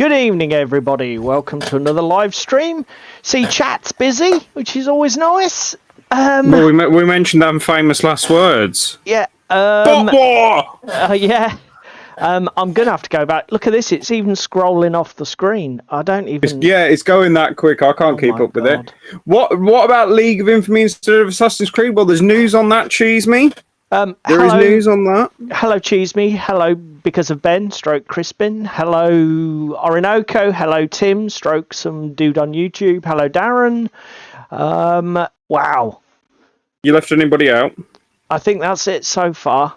Good evening, everybody. Welcome to another live stream. See, chat's busy, which is always nice. Well, we mentioned them famous last words. Yeah. Yeah. I'm going to have to go back. Look at this. It's even scrolling off the screen. I don't even... It's going that quick. I can't keep up with it. What about League of Infamy instead of Assassin's Creed? Well, there's news on that, Cheese Me. There is news on that. Hello, Cheese Me. Hello, Because of Ben, stroke Crispin. Hello, Orinoco. Hello, Tim, stroke some dude on YouTube. Hello, Darren. Wow. You left anybody out? I think that's it so far.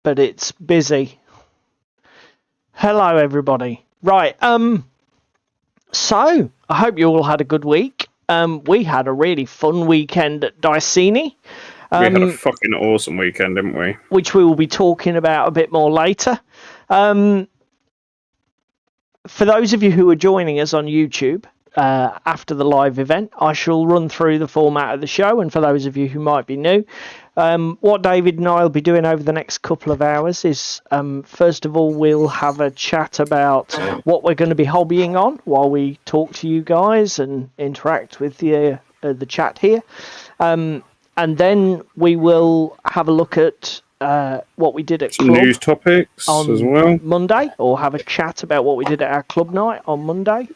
But it's busy. Hello, everybody. Right. So, I hope you all had a good week. We had a really fun weekend at Diceni. We had a fucking awesome weekend, didn't we? Which we will be talking about a bit more later. For those of you who are joining us on YouTube after the live event, I shall run through the format of the show. And for those of you who might be new, what David and I will be doing over the next couple of hours is, first of all, we'll have a chat about what we're going to be hobbying on while we talk to you guys and interact with the chat here. And then we will have a look at what we did at some club news topics on as well. Monday, or have a chat about what we did at our club night on Monday.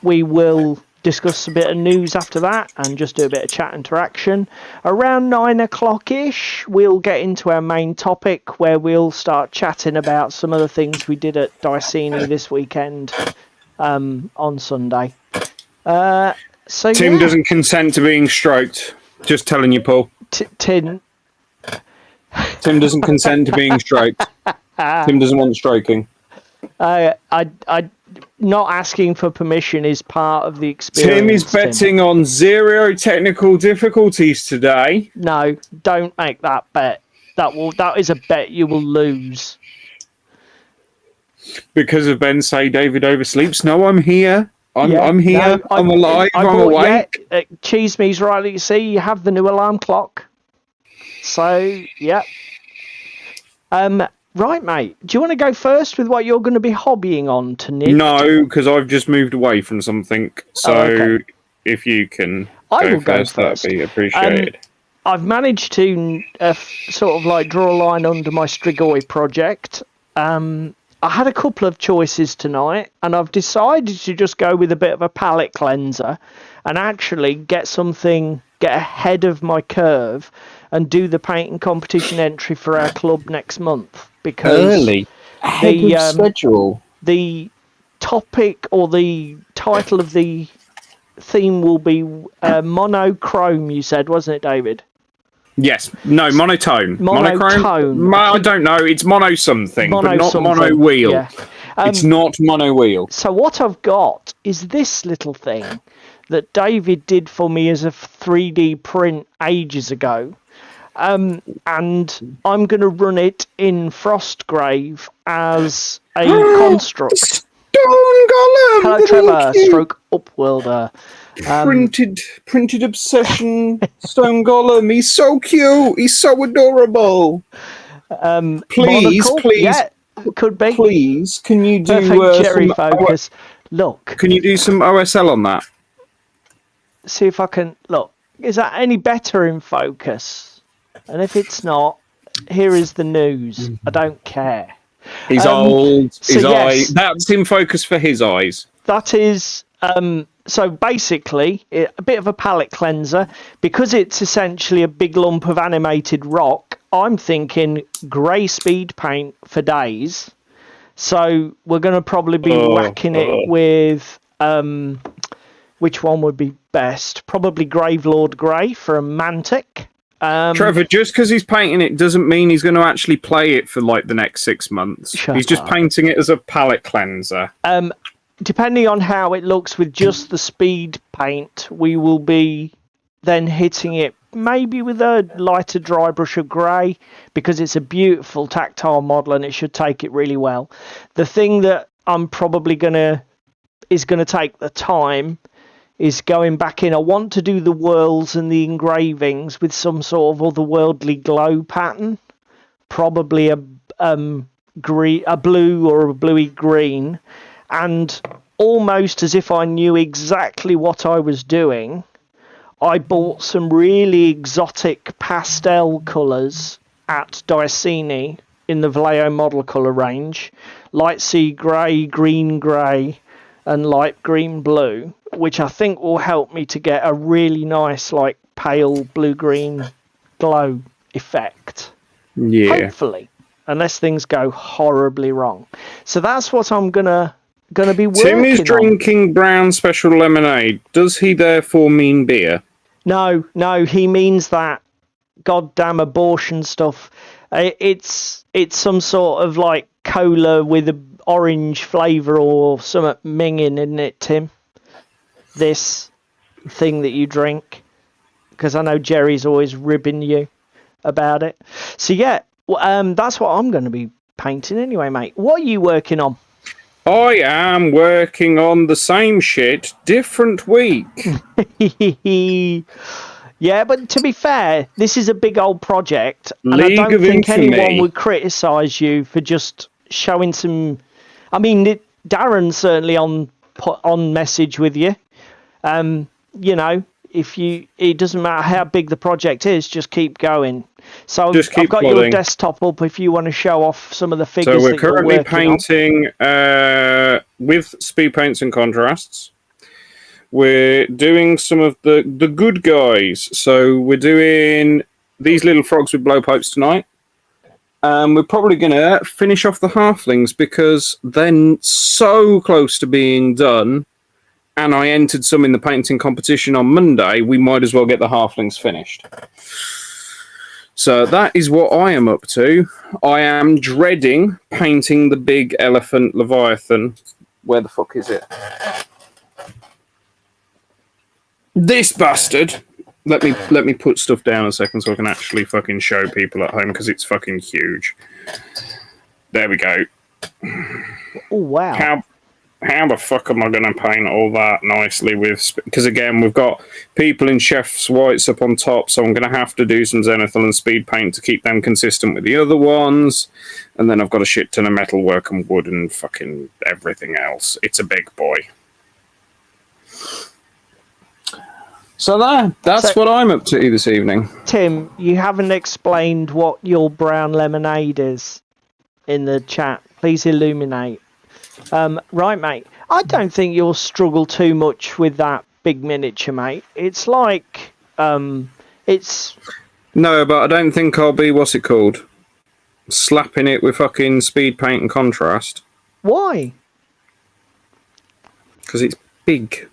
We will discuss a bit of news after that and just do a bit of chat interaction. Around 9 o'clock-ish, we'll get into our main topic where we'll start chatting about some of the things we did at Diceni this weekend on Sunday. So Tim doesn't consent to being stroked. Just telling you, Paul. Tim doesn't consent to being stroked. Tim doesn't want stroking. I not asking for permission is part of the experience. Tim is betting on 0 technical difficulties today. No, don't make that bet. That is a bet you will lose. Because of Ben say David oversleeps. No, I'm here. I'm here. No, I'm alive. I'm awake. Yeah, Cheese Me's right. You see, you have the new alarm clock. So, yeah. Right, mate. Do you want to go first with what you're going to be hobbying on tonight? No, because I've just moved away from something. So, if you can go first, that'd be appreciated. I've managed to sort of like draw a line under my Strigoi project. I had a couple of choices tonight, and I've decided to just go with a bit of a palette cleanser and actually get ahead of my curve and do the painting competition entry for our club next month. Because early, ahead of schedule. The topic or the title of the theme will be monochrome, you said, wasn't it, David? Yes. No, monotone. Monochrome. I don't know. It's mono something, but not mono wheel. Yeah. It's not mono wheel. So what I've got is this little thing that David did for me as a 3D print ages ago. And I'm going to run it in Frostgrave as a construct. Stone Golem! Hello, Trevor. Stroke Upworlder. Printed obsession. Stone Golem. He's so cute. He's so adorable. Please. Yeah, could be. Please, can you do Jerry focus? Look. Can you do some OSL on that? See if I can. Look. Is that any better in focus? And if it's not, here is the news. I don't care. He's old. His eyes. That's in focus for his eyes. That is. So basically, a bit of a palette cleanser. Because it's essentially a big lump of animated rock, I'm thinking grey speed paint for days. So we're going to probably be whacking it with... which one would be best? Probably Gravelord Grey for a Mantic. Trevor, just because he's painting it doesn't mean he's going to actually play it for like the next 6 months. He's just painting it as a palette cleanser. Depending on how it looks with just the speed paint, we will be then hitting it maybe with a lighter dry brush of grey, because it's a beautiful tactile model and it should take it really well. The thing that I'm probably is going to take the time is going back in. I want to do the whirls and the engravings with some sort of otherworldly glow pattern. Probably a a blue or a bluey green, and almost as if I knew exactly what I was doing, I bought some really exotic pastel colours at Diceni in the Vallejo model colour range, light sea grey, green grey, and light green blue, which I think will help me to get a really nice, like, pale blue-green glow effect. Yeah. Hopefully, unless things go horribly wrong. So that's what I'm gonna be working Tim is on. drinking brown special lemonade. Does he therefore mean beer? No, he means that goddamn abortion stuff. It's some sort of like cola with a orange flavour or something minging, isn't it, Tim? This thing that you drink, because I know Jerry's always ribbing you about it. So yeah, that's what I'm going to be painting anyway, mate. What are you working on? I am working on the same shit, different week. Yeah, but to be fair, this is a big old project, and League I don't of think Infamy. anyone would criticise you for just showing some. I mean, Darren's certainly on message with you. You know, it doesn't matter how big the project is, just keep going. So I've got your desktop up if you want to show off some of the figures. So we're currently painting with speed paints and contrasts. We're doing some of the good guys. So we're doing these little frogs with blowpipes tonight. We're probably going to finish off the halflings because they're so close to being done. And I entered some in the painting competition on Monday. We might as well get the halflings finished. So that is what I am up to. I am dreading painting the big elephant Leviathan. Where the fuck is it? This bastard. Let me put stuff down a second so I can actually fucking show people at home because it's fucking huge. There we go. Oh wow. How the fuck am I going to paint all that nicely with... Because, again, we've got people in Chef's Whites up on top, so I'm going to have to do some zenithal and speed paint to keep them consistent with the other ones. And then I've got a shit ton of metalwork and wood and fucking everything else. It's a big boy. So that's what I'm up to this evening. Tim, you haven't explained what your brown lemonade is in the chat. Please illuminate. Right, mate. I don't think you'll struggle too much with that big miniature, mate. It's like, it's... No, but I don't think I'll be, what's it called? Slapping it with fucking speed paint and contrast. Why? Because it's big.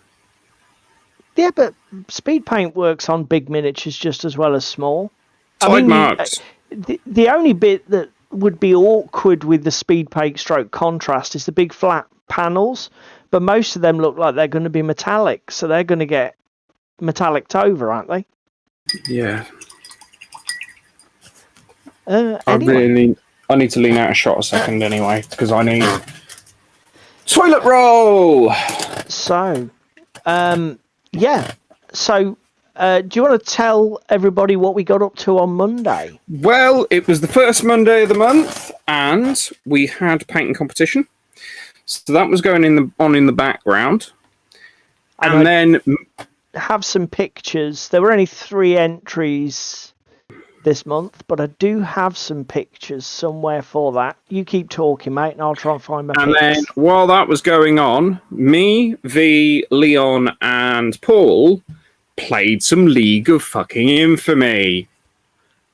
Yeah, but speed paint works on big miniatures just as well as small. Tide marks. The only bit that would be awkward with the speed paint stroke contrast is the big flat panels, but most of them look like they're going to be metallic, so they're going to get metalliced over, aren't they? Yeah. Anyway. I need to lean out a shot a second anyway, because I need toilet roll. So, yeah. So, do you want to tell everybody what we got up to on Monday? Well, it was the first Monday of the month, and we had painting competition. So that was going in the background, and then have some pictures. There were only 3 entries this month, but I do have some pictures somewhere for that. You keep talking, mate, and I'll try and find my And pics. then while that was going on, me, V, Leon, and Paul played some League of fucking Infamy.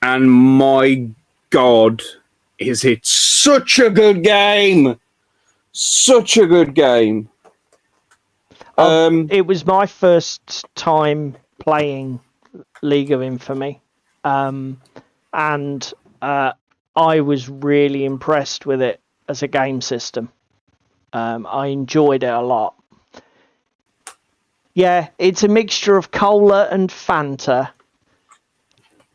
And my God, is it such a good game! Such a good game. It was my first time playing League of Infamy. And I was really impressed with it as a game system. I enjoyed it a lot. Yeah, it's a mixture of cola and Fanta,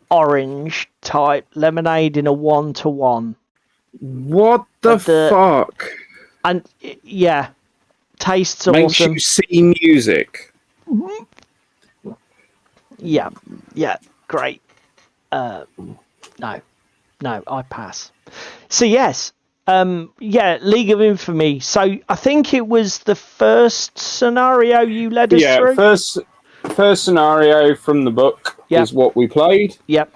orange type, lemonade in a 1-to-1. What the fuck? And yeah, tastes Makes awesome. you see music. Yeah, great. No, I pass. So yes, Yeah, League of Infamy. So I think it was the first scenario you led us through. First scenario from the book Yep. is what we played. Yep.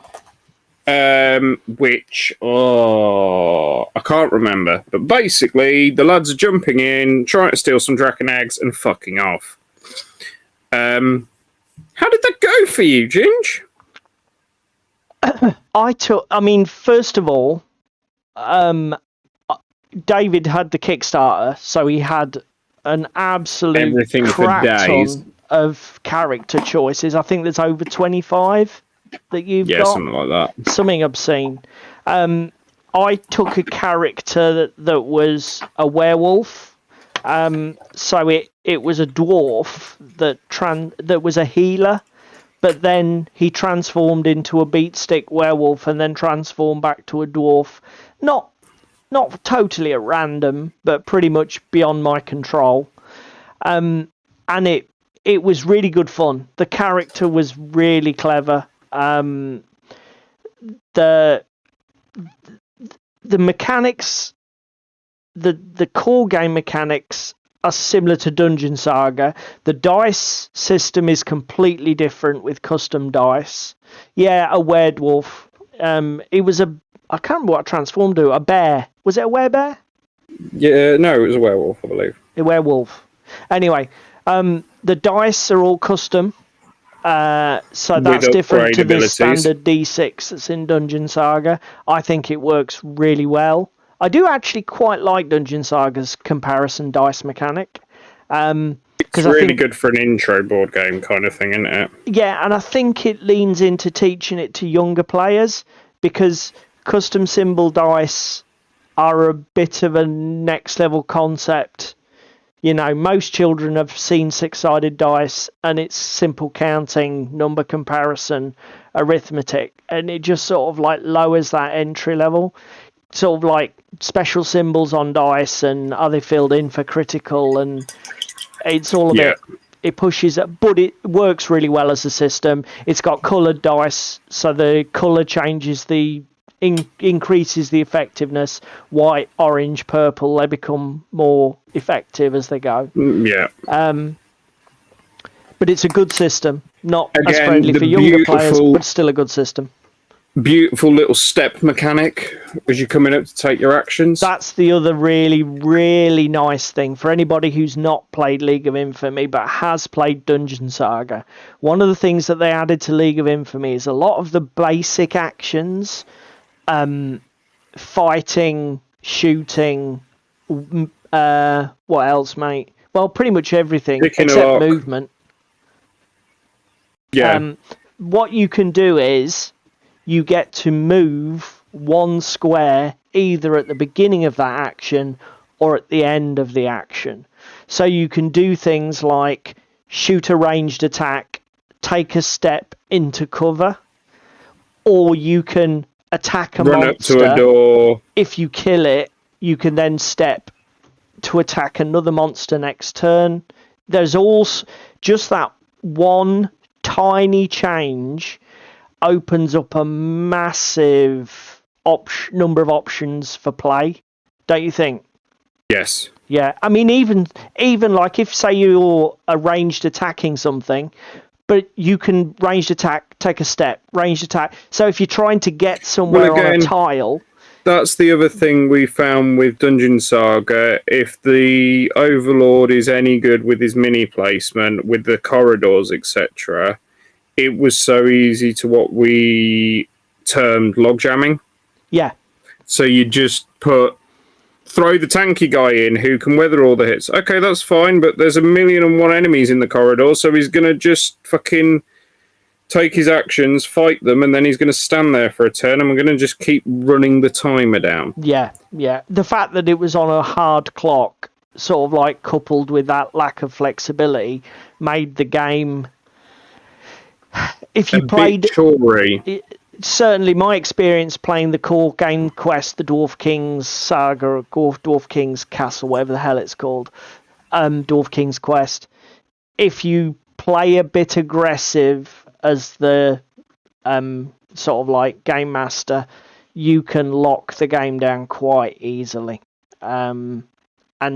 Which I can't remember, but basically the lads are jumping in, trying to steal some Draken eggs, and fucking off. How did that go for you, Ginge? First of all, David had the Kickstarter, so he had an absolute Everything for crap days. ton of character choices. I think there's over 25 that you've got. Something like that. Something obscene. I took a character that was a werewolf. So it was a dwarf that was a healer, but then he transformed into a beatstick werewolf and then transformed back to a dwarf. Not totally at random, but pretty much beyond my control. And it was really good fun. The character was really clever. The mechanics, the core game mechanics are similar to Dungeon Saga. The dice system is completely different with custom dice. Yeah, a werewolf. It was I can't remember what I transformed to. A bear. Was it a werebear? Yeah, no, it was a werewolf, I believe. A werewolf. Anyway, the dice are all custom. So that's different to the standard D6 that's in Dungeon Saga. I think it works really well. I do actually quite like Dungeon Saga's comparison dice mechanic. It's really good for an intro board game kind of thing, isn't it? Yeah, and I think it leans into teaching it to younger players because custom symbol dice are a bit of a next level concept. You know, most children have seen six-sided dice and it's simple counting, number comparison, arithmetic, and it just sort of like lowers that entry level. Sort of like special symbols on dice and are they filled in for critical, and it's all a bit, it pushes it, but it works really well as a system. It's got coloured dice, so the colour changes increases the effectiveness. White, orange, purple, they become more effective as they go. Yeah. But it's a good system. Not as friendly for younger players, but still a good system. Beautiful little step mechanic as you're coming up to take your actions. That's the other really, really nice thing for anybody who's not played League of Infamy but has played Dungeon Saga. One of the things that they added to League of Infamy is a lot of the basic actions, fighting, shooting, what else, mate? Well, pretty much everything except movement. Yeah. What you can do is you get to move one square either at the beginning of that action or at the end of the action. So you can do things like shoot a ranged attack, take a step into cover, or you can attack a monster. Run up to a door. If you kill it, you can then step to attack another monster next turn. There's also just that one tiny change opens up a massive number of options for play, don't you think? Yes. Yeah, I mean, even like if say you're ranged attacking something, but you can ranged attack, take a step, ranged attack. So if you're trying to get somewhere on a tile, that's the other thing we found with Dungeon Saga. If the Overlord is any good with his mini placement, with the corridors, etc., it was so easy to what we termed log jamming. Yeah. So you just throw the tanky guy in who can weather all the hits. Okay, that's fine, but there's 1,000,001 enemies in the corridor, so he's going to just fucking take his actions, fight them, and then he's going to stand there for a turn, and we're going to just keep running the timer down. Yeah, yeah. The fact that it was on a hard clock, sort of like coupled with that lack of flexibility, made the game... If you played... Certainly my experience playing the core game quest, the Dwarf King's Saga, or Dwarf King's Castle, whatever the hell it's called, Dwarf King's Quest, if you play a bit aggressive as the sort of like game master, you can lock the game down quite easily. And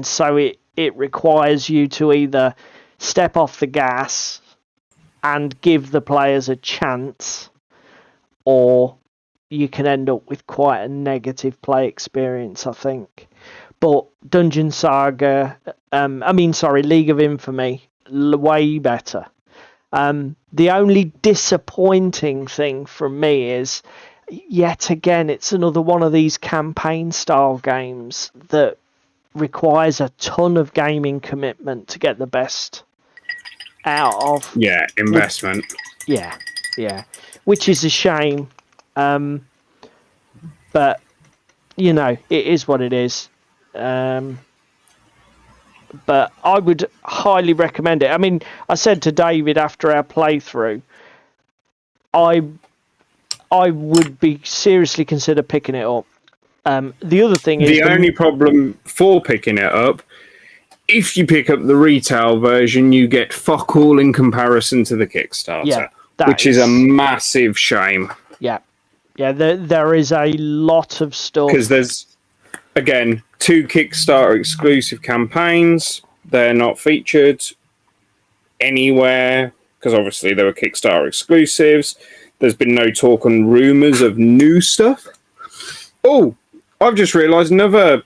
so it requires you to either step off the gas and give the players a chance, or you can end up with quite a negative play experience, I think. But Dungeon Saga, League of Infamy, way better. The only disappointing thing from me is, yet again, it's another one of these campaign-style games that requires a ton of gaming commitment to get the best out of. Yeah, investment. Yeah, which is a shame. But you know, it is what it is. But I would highly recommend it. I mean, I said to David after our playthrough, I would be seriously consider picking it up. The other thing is the only problem for picking it up, if you pick up the retail version, you get fuck all in comparison to the Kickstarter, which is a massive shame. Yeah. There is a lot of stuff because there's, again, 2 Kickstarter exclusive campaigns. They're not featured anywhere because obviously they were Kickstarter exclusives. There's been no talk on rumours of new stuff. Oh, I've just realised another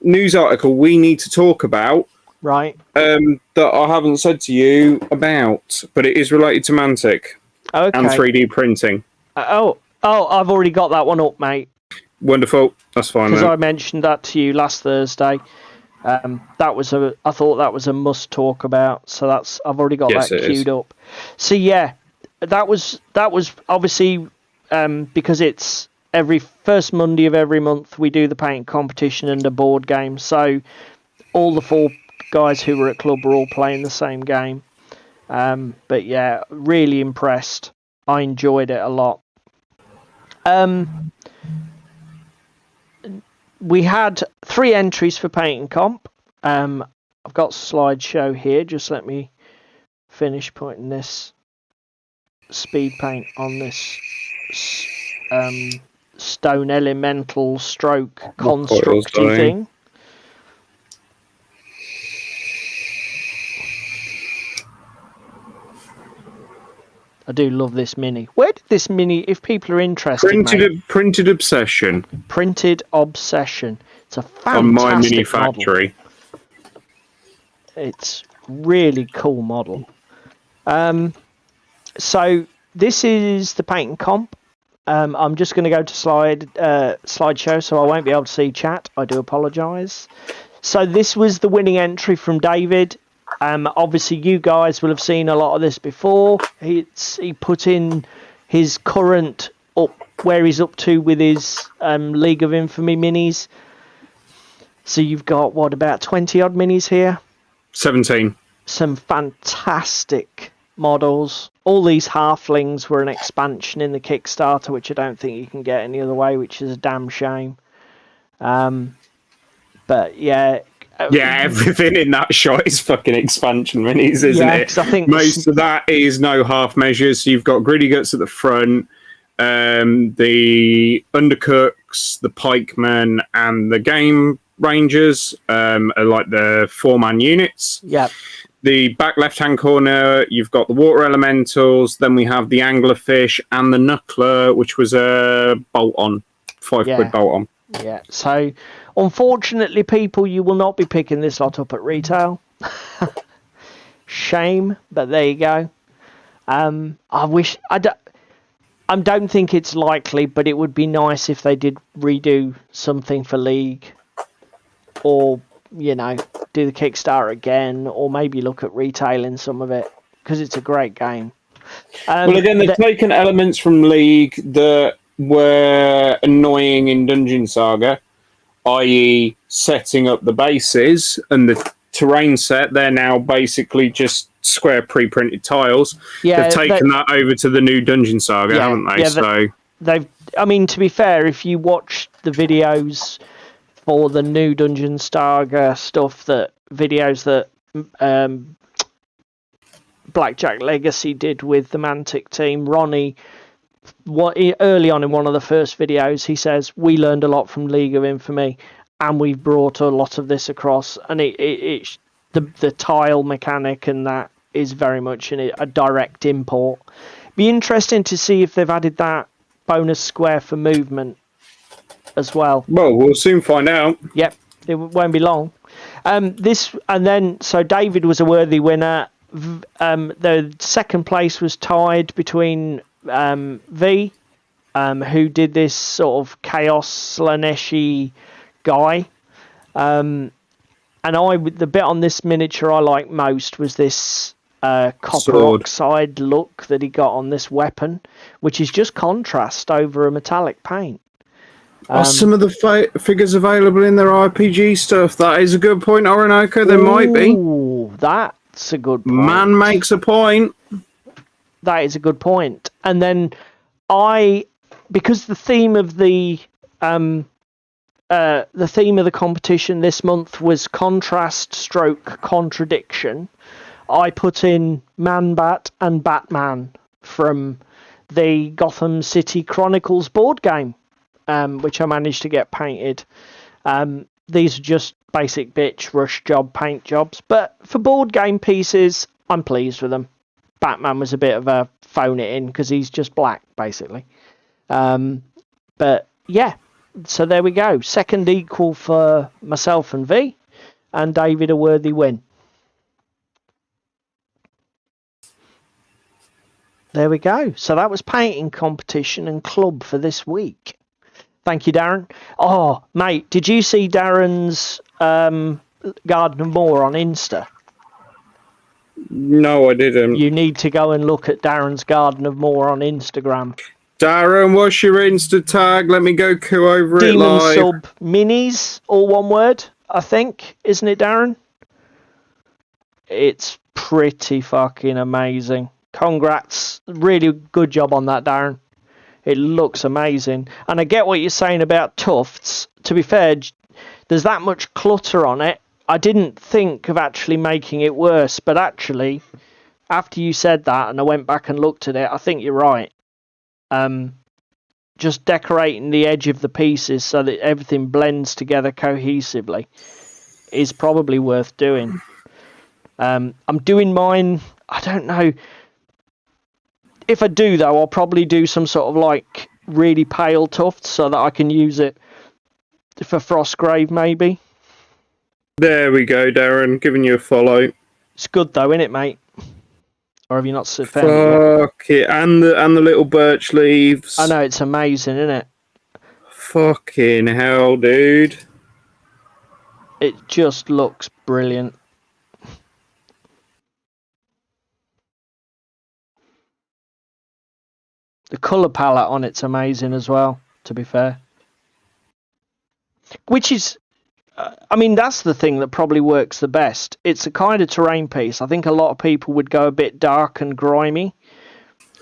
news article we need to talk about. Right. That I haven't said to you about, but it is related to Mantic and 3D printing. I've already got that one up, mate. Wonderful. That's fine. Because I mentioned that to you last Thursday. I thought that was a must talk about. So I've already got that queued up. So yeah, that was obviously because it's every first Monday of every month we do the paint competition and a board game. So all the 4 guys who were at club were all playing the same game. But yeah, really impressed. I enjoyed it a lot. We had 3 entries for paint and comp. I've got slideshow here. Just let me finish putting this speed paint on this stone elemental stroke constructy thing. I do love this mini. Where did this mini, if people are interested, Printed Obsession. Printed Obsession. It's a fantastic on My Mini Factory. It's really cool model. So this is the paint and comp. I'm just going to go to slideshow, so I won't be able to see chat. I do apologise. So this was the winning entry from David. Obviously, you guys will have seen a lot of this before. He put in his current up where he's up to with his League of Infamy minis. So you've got about 20 odd minis here. 17. Some fantastic models. All these halflings were an expansion in the Kickstarter, which I don't think you can get any other way, which is a damn shame. But yeah. Yeah, everything in that shot is fucking expansion minis, isn't it? 'Cause I think most of that is no half measures. So you've got Gritty Guts at the front, the Undercooks, the Pikemen, and the Game Rangers are like the 4-man units. Yeah. The back left-hand corner, you've got the Water Elementals. Then we have the Anglerfish and the Knuckler, which was a bolt-on, £5 bolt-on. Yeah, so unfortunately, people, you will not be picking this lot up at retail. Shame, but there you go. I don't think it's likely, but it would be nice if they did redo something for League, or do the Kickstarter again, or maybe look at retailing some of it, because it's a great game. Well, again, they've taken elements from League that were annoying in Dungeon Saga, i.e. setting up the bases and the terrain set. They're now basically just square pre-printed tiles. Yeah, they've taken that over to the new Dungeon Saga, haven't they? Yeah, they've. I mean, to be fair, if you watch the videos for the new Dungeon Saga stuff, videos that Blackjack Legacy did with the Mantic team, Ronnie early on in one of the first videos, he says we learned a lot from League of Infamy, and we've brought a lot of this across. And the tile mechanic and that is very much a direct import. Be interesting to see if they've added that bonus square for movement as well. Well, we'll soon find out. Yep, it won't be long. So David was a worthy winner. The second place was tied between V, who did this sort of chaos Slaneshi guy, and the bit on this miniature I liked most was this copper Sword. oxide look that he got on this weapon, which is just contrast over a metallic paint. Are some of the figures available in their RPG stuff? That is a good point, Orinoco. There might be. Ooh, that's a good point. Man makes a point. That is a good point. And then because the theme of the competition this month was contrast stroke contradiction, I put in Man-Bat and Batman from the Gotham City Chronicles board game, which I managed to get painted. These are just basic bitch rush job paint jobs, but for board game pieces, I'm pleased with them. Batman was a bit of a phone it in because he's just black, basically. But yeah, so there we go. Second equal for myself and V, and David a worthy win. There we go. So that was painting competition and club for this week. Thank you, Darren. Oh, mate, did you see Darren's Garden of Moor on Insta? No, I didn't. You need to go and look at Darren's Garden of Moor on Instagram. Darren, what's your Insta tag? Let me go coo over Demon it live. Sub Minis, all one word, I think. Isn't it, Darren? It's pretty fucking amazing. Congrats. Really good job on that, Darren. It looks amazing. And I get what you're saying about tufts. To be fair, there's that much clutter on it. I didn't think of actually making it worse, but actually, after you said that and I went back and looked at it, I think you're right. Just decorating the edge of the pieces so that everything blends together cohesively is probably worth doing. I'm doing mine, I don't know. If I do, though, I'll probably do some sort of like really pale tufts so that I can use it for Frostgrave, maybe. There we go, Darren. Giving you a follow. It's good, though, isn't it, mate? Or have you not found it yet? Fuck it. And the little birch leaves. I know, it's amazing, isn't it? Fucking hell, dude. It just looks brilliant. The colour palette on it's amazing as well, to be fair. Which is, I mean, that's the thing that probably works the best. It's a kind of terrain piece. I think a lot of people would go a bit dark and grimy,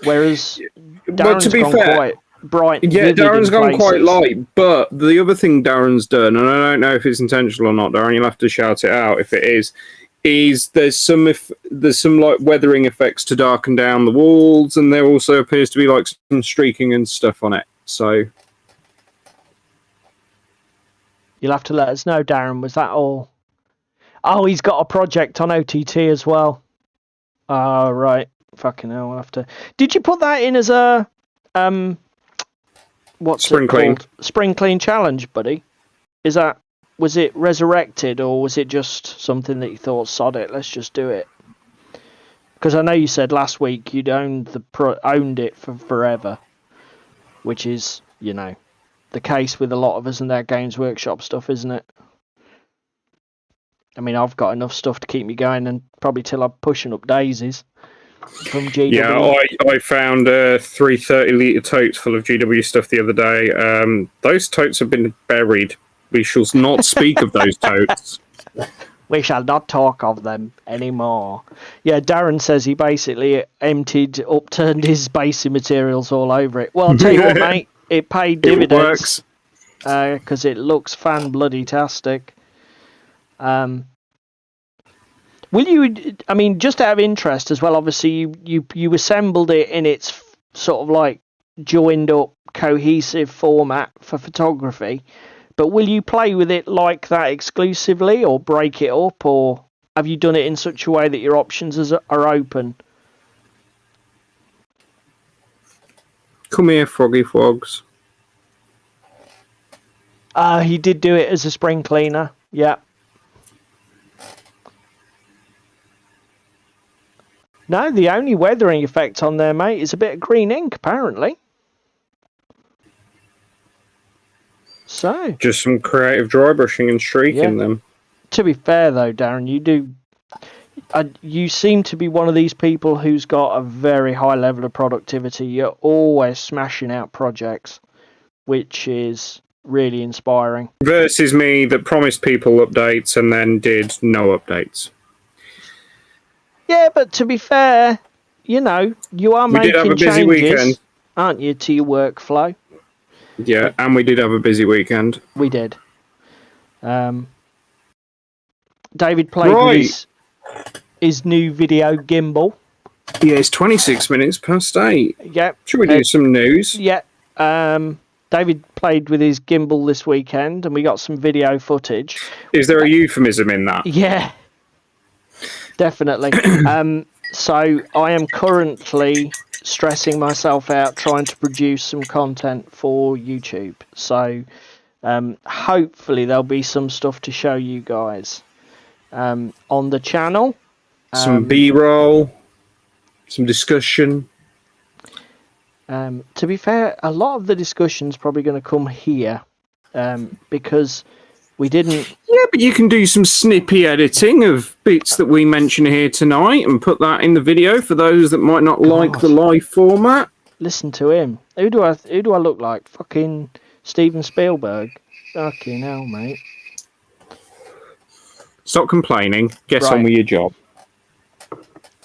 whereas Darren's to be gone fair, quite bright. Yeah, Darren's gone quite places. light, but the other thing Darren's done, and I don't know if it's intentional or not, Darren, you'll have to shout it out if it is there's some like weathering effects to darken down the walls, and there also appears to be like some streaking and stuff on it. So you'll have to let us know, Darren. Was that all? Oh, he's got a project on OTT as well. Oh, right. Fucking hell, I'll have to. Did you put that in as a what's Spring it clean. called? Spring clean challenge, buddy? Was it resurrected, or was it just something that you thought, sod it, let's just do it? Because I know you said last week you'd owned it for forever, which is, you know, the case with a lot of us and their Games Workshop stuff, isn't it? I mean, I've got enough stuff to keep me going, and probably till I'm pushing up daisies from GW. Yeah, I found 3 30-litre totes full of GW stuff the other day. Those totes have been buried. We shall not speak of those totes. We shall not talk of them anymore. Yeah, Darren says he basically upturned his basic materials all over it. Well, I'll tell you what, mate, it paid dividends. It works. Because it looks fan-bloody-tastic. Will you, I mean, just out of interest as well, obviously you assembled it in its sort of like joined up, cohesive format for photography. But will you play with it like that exclusively, or break it up, or have you done it in such a way that your options are open? Come here, Froggy Frogs. He did do it as a spring cleaner. Yeah. No, the only weathering effect on there, mate, is a bit of green ink, apparently. So. Just some creative dry brushing and streaking them. To be fair, though, Darren, you seem to be one of these people who's got a very high level of productivity. You're always smashing out projects, which is really inspiring. Versus me that promised people updates and then did no updates. Yeah, but to be fair, you know, you are making did have a busy changes, weekend, aren't you, to your workflow? Yeah, and we did have a busy weekend. We did. David played with his new video gimbal. Yeah, it's 26 minutes past 8. Yep. Should we do some news? Yeah. David played with his gimbal this weekend, and we got some video footage. Is there a euphemism in that? Yeah. Definitely. So I am currently stressing myself out trying to produce some content for YouTube. So hopefully there'll be some stuff to show you guys on the channel. Some B-roll, some discussion. To be fair, a lot of the discussion's probably going to come here because we didn't... Yeah, but you can do some snippy editing of bits that we mention here tonight and put that in the video for those that might not like the live format. Listen to him. Who do I look like? Fucking Steven Spielberg. Fucking hell, mate. Stop complaining. Get on with your job.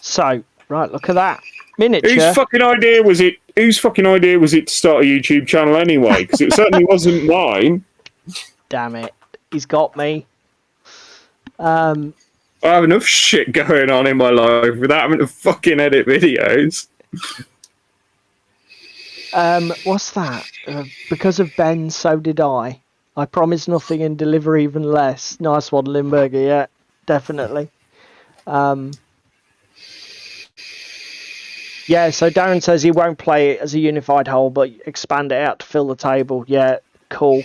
So, right, look at that. Miniature. Whose fucking idea was it to start a YouTube channel anyway? Because it certainly wasn't mine. Damn it. He's got me. I have enough shit going on in my life without having to fucking edit videos. What's that? Because of Ben, so did I. I promise nothing and deliver even less. Nice one, Limburger. Yeah, definitely. Yeah, so Darren says he won't play it as a unified whole, but expand it out to fill the table. Yeah, cool.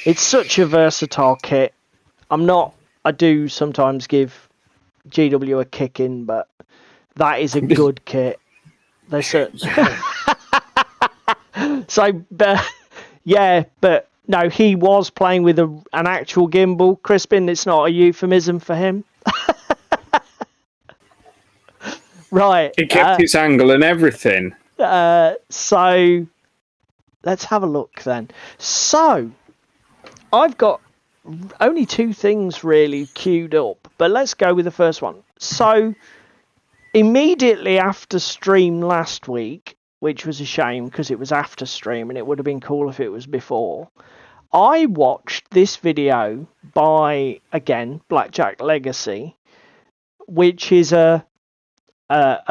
It's such a versatile kit. I do sometimes give GW a kick in, but that is a good kit. They certain. So, yeah, but no, he was playing with an actual gimbal. Crispin, it's not a euphemism for him. Right. It kept its angle and everything. So, let's have a look then. So, I've got only two things really queued up, but let's go with the first one. So, immediately after stream last week, which was a shame because it was after stream and it would have been cool if it was before, I watched this video by, again, Blackjack Legacy, which is a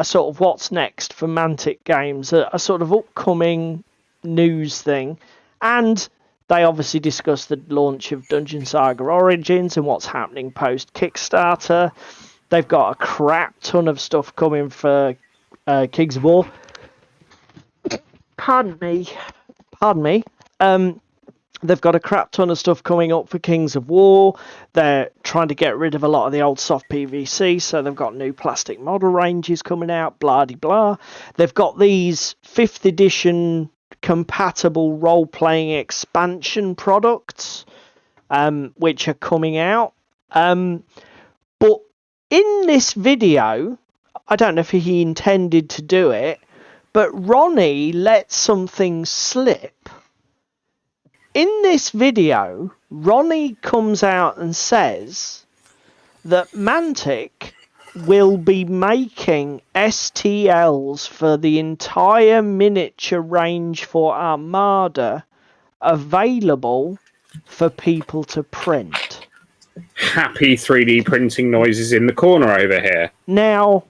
sort of what's next for Mantic Games, a sort of upcoming news thing. And they obviously discussed the launch of Dungeon Saga Origins and what's happening post Kickstarter. They've got a crap ton of stuff coming for Kings of War. Pardon me. They've got a crap ton of stuff coming up for Kings of War. They're trying to get rid of a lot of the old soft PVC, so they've got new plastic model ranges coming out, blah-de-blah. They've got these 5th edition compatible role-playing expansion products, which are coming out. But in this video, I don't know if he intended to do it, but Ronnie let something slip. In this video, Ronnie comes out and says that Mantic will be making STLs for the entire miniature range for Armada available for people to print. Happy 3D printing noises in the corner over here. Now,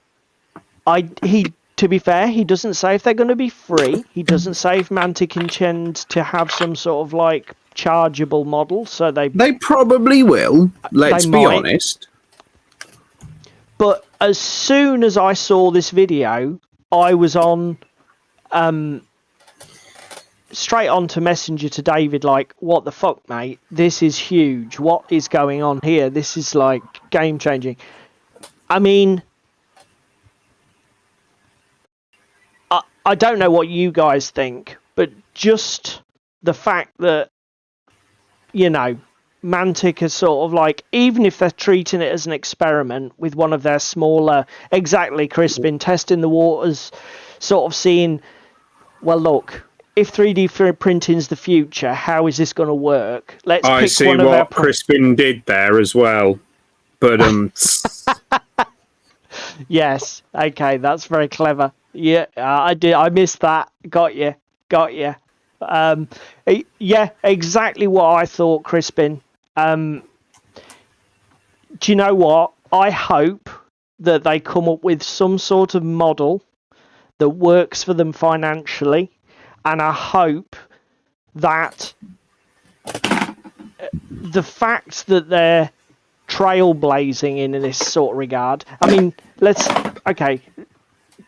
to to be fair, he doesn't say if they're going to be free. He doesn't say if Mantic intend to have some sort of like chargeable model. So they probably will. Let's be honest. But as soon as I saw this video, I was on straight onto Messenger to David, like, what the fuck, mate? This is huge. What is going on here? This is like game changing. I mean, I don't know what you guys think, but just the fact that, you know, Mantic is sort of like, even if they're treating it as an experiment with one of their smaller, exactly, Crispin, testing the waters, sort of seeing, well, look, if 3D printing's the future, how is this going to work? Let's I pick see one what of our Crispin did there as well. But, yes, okay, that's very clever. Yeah, I did. I missed that. Got you. Yeah, exactly what I thought, Crispin. Do you know what? I hope that they come up with some sort of model that works for them financially, and I hope that the fact that they're trailblazing in this sort of regard. I mean,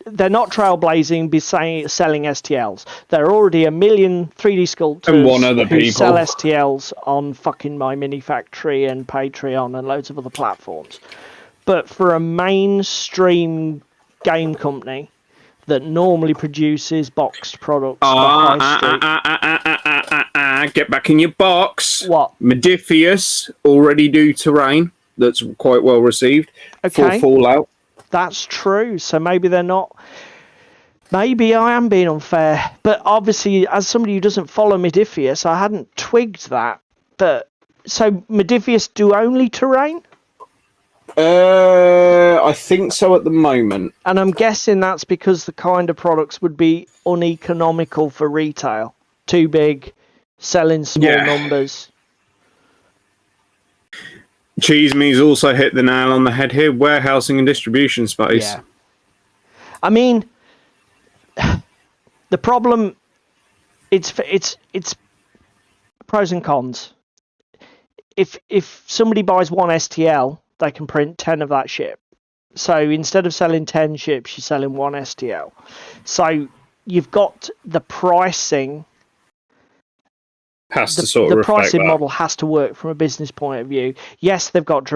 they're not trailblazing by selling STLs. There are already 1 million 3D sculptors and one other who people sell STLs on fucking My Mini Factory and Patreon and loads of other platforms. But for a mainstream game company that normally produces boxed products for high street... Get back in your box. What? Modifius already do terrain that's quite well received for Fallout. That's true. So maybe they're not. Maybe I am being unfair. But obviously, as somebody who doesn't follow Modifius, I hadn't twigged that. But so Modifius do only terrain? I think so at the moment. And I'm guessing that's because the kind of products would be uneconomical for retail. Too big, selling small numbers. Cheese Me's also hit the nail on the head here. Warehousing and distribution space. Yeah. I mean, the problem, it's pros and cons. If somebody buys one STL, they can print 10 of that ship. So instead of selling 10 ships, you're selling one STL. So you've got the pricing. The pricing model has to work from a business point of view. Yes, they've got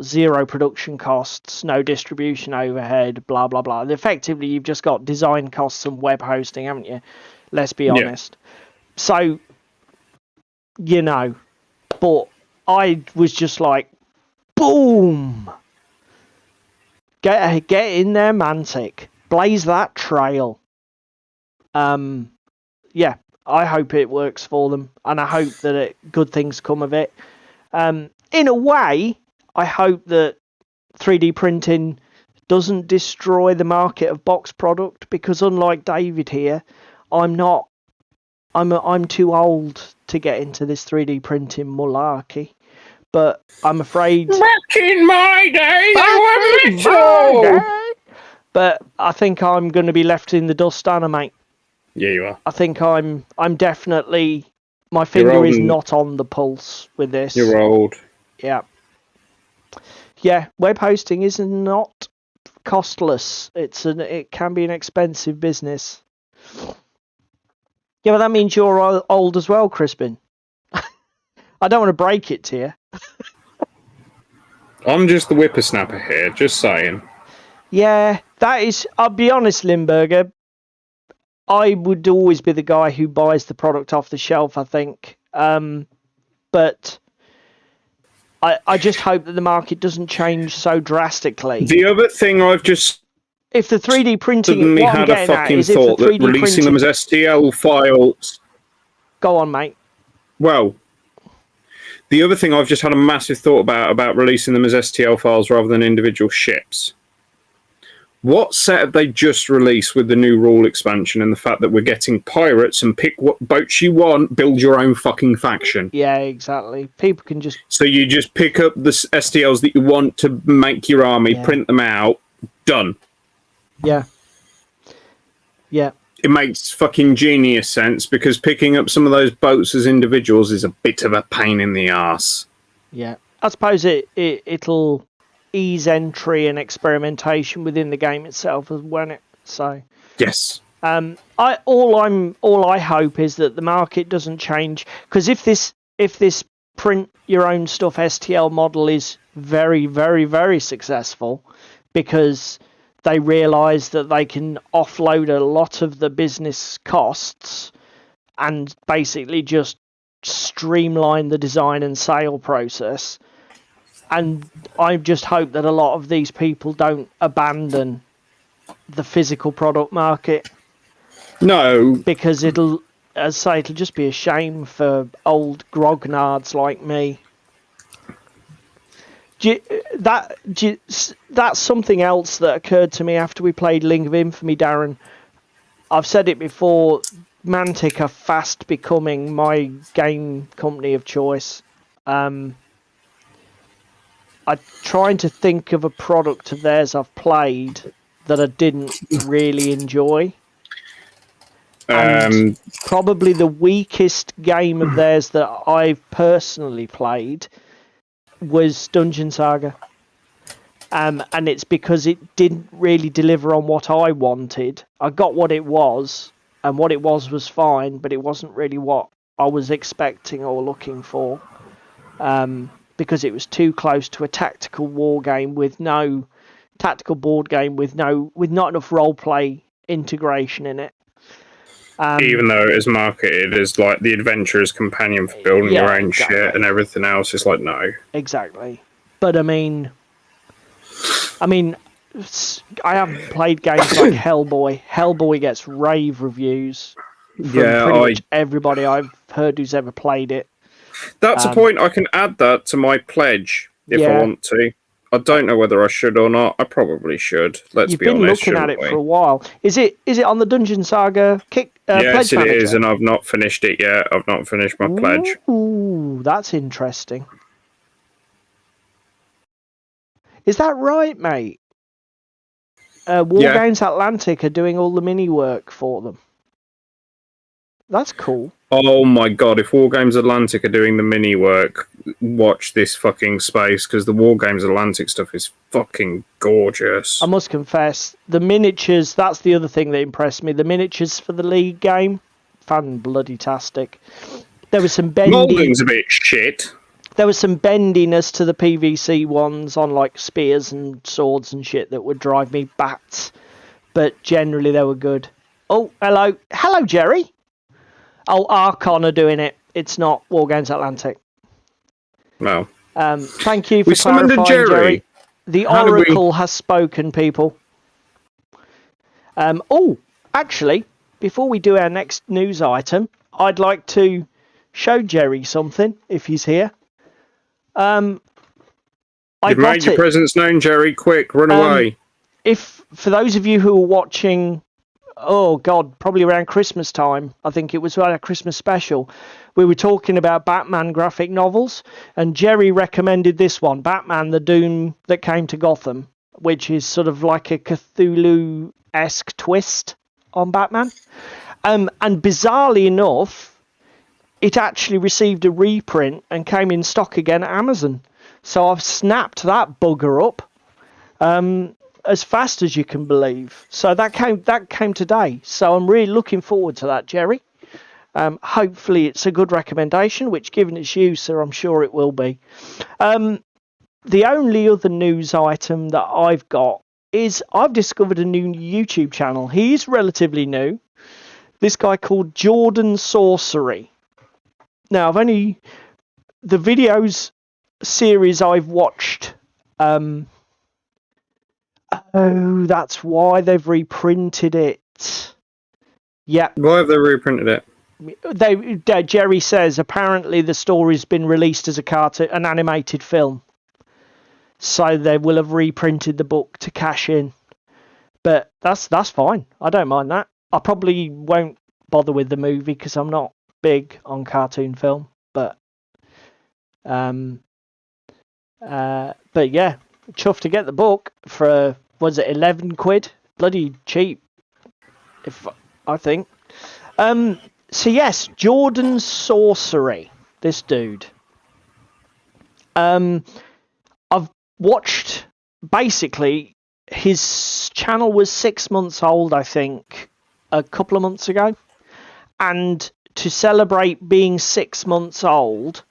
zero production costs, no distribution overhead, blah blah blah. Effectively, you've just got design costs and web hosting, haven't you? Let's be honest. So, you know, but I was just like, boom, get in there, Mantic, blaze that trail. Yeah. I hope it works for them, and I hope that good things come of it. In a way, I hope that 3D printing doesn't destroy the market of box product, because unlike David here, I'm too old to get into this 3D printing malarkey. But I'm afraid... Back in my day, they were metal! But I think I'm going to be left in the dust, Anna, mate. Yeah, you are. I think I'm definitely... My finger is not on the pulse with this. You're old. Yeah. Yeah, web hosting is not costless. It can be an expensive business. Yeah, but that means you're old as well, Crispin. I don't want to break it to you. I'm just the whippersnapper here, just saying. Yeah, that is... I'll be honest, Limburger. I would always be the guy who buys the product off the shelf, I think. But I just hope that the market doesn't change so drastically. The other thing I've just... If the 3D printing... suddenly had a fucking thought that releasing them as STL files... Go on, mate. Well, the other thing I've just had a massive thought about releasing them as STL files rather than individual ships. What set have they just released with the new rule expansion and the fact that we're getting pirates and pick what boats you want, build your own fucking faction? Yeah, exactly. People can just... So you just pick up the STLs that you want to make your army, print them out, done. Yeah. Yeah. It makes fucking genius sense, because picking up some of those boats as individuals is a bit of a pain in the arse. Yeah. I suppose it'll ease entry and experimentation within the game itself as well. So Yes. all I hope is that the market doesn't change, because if this print your own stuff STL model is very, very, very successful, because they realise that they can offload a lot of the business costs and basically just streamline the design and sale process. And I just hope that a lot of these people don't abandon the physical product market. No. Because it'll just be a shame for old grognards like me. That's something else that occurred to me after we played Link of Infamy, Darren. I've said it before, Mantic are fast becoming my game company of choice. I'm trying to think of a product of theirs I've played that I didn't really enjoy. And probably the weakest game of theirs that I've personally played was Dungeon Saga. And it's because it didn't really deliver on what I wanted. I got what it was, and what it was fine, but it wasn't really what I was expecting or looking for. Because it was too close to a tactical war game with no tactical board game with not enough roleplay integration in it. Even though it is marketed as like the adventurer's companion for building your own shit and everything else, it's like, no. Exactly. But I mean, I haven't played games like Hellboy. Hellboy gets rave reviews from pretty much everybody I've heard who's ever played it. That's a point. I can add that to my pledge if I want to. I don't know whether I should or not. I probably should. You've been looking at it for a while. Is it on the Dungeon Saga pledge yes, it manager? is, and I've not finished it yet. I've not finished my pledge. Ooh, that's interesting. Is that right, mate? Wargames Atlantic are doing all the mini work for them. That's cool. Oh my god, if Wargames Atlantic are doing the mini work, watch this fucking space, because the Wargames Atlantic stuff is fucking gorgeous. I must confess, the miniatures, that's the other thing that impressed me. The miniatures for the League game, fan-bloody-tastic. There was some bending... Moulding's a bit shit. There was some bendiness to the PVC ones on like spears and swords and shit that would drive me bats. But generally they were good. Oh, hello. Hello, Jerry. Oh, Archon are doing it. It's not Wargames Atlantic. No. Thank you for clarifying, Jerry. The Oracle has spoken, people. Actually, before we do our next news item, I'd like to show Jerry something, if he's here. You've made your presence known, Jerry. Quick, run away. For those of you who are watching... Oh, God, probably around Christmas time. I think it was a Christmas special. We were talking about Batman graphic novels, and Jerry recommended this one, Batman, the Doom That Came to Gotham, which is sort of like a Cthulhu-esque twist on Batman. And bizarrely enough, it actually received a reprint and came in stock again at Amazon. So I've snapped that bugger up. As fast as you can believe. So that came today. So I'm really looking forward to that, Jerry. Hopefully it's a good recommendation, which given its use, sir, I'm sure it will be. The only other news item that I've got is I've discovered a new YouTube channel. He's relatively new. This guy called Jordan Sorcery. Now, the videos series I've watched... Oh, that's why they've reprinted it. Yeah. Why have they reprinted it? Jerry says apparently the story's been released as an animated film. So they will have reprinted the book to cash in. But that's fine. I don't mind that. I probably won't bother with the movie because I'm not big on cartoon film. But yeah, chuffed to get the book for, was it 11 quid? Bloody cheap. I think. So yes, Jordan Sorcery, this dude. I've watched, basically, his channel was 6 months old, I think, a couple of months ago. And to celebrate being 6 months old,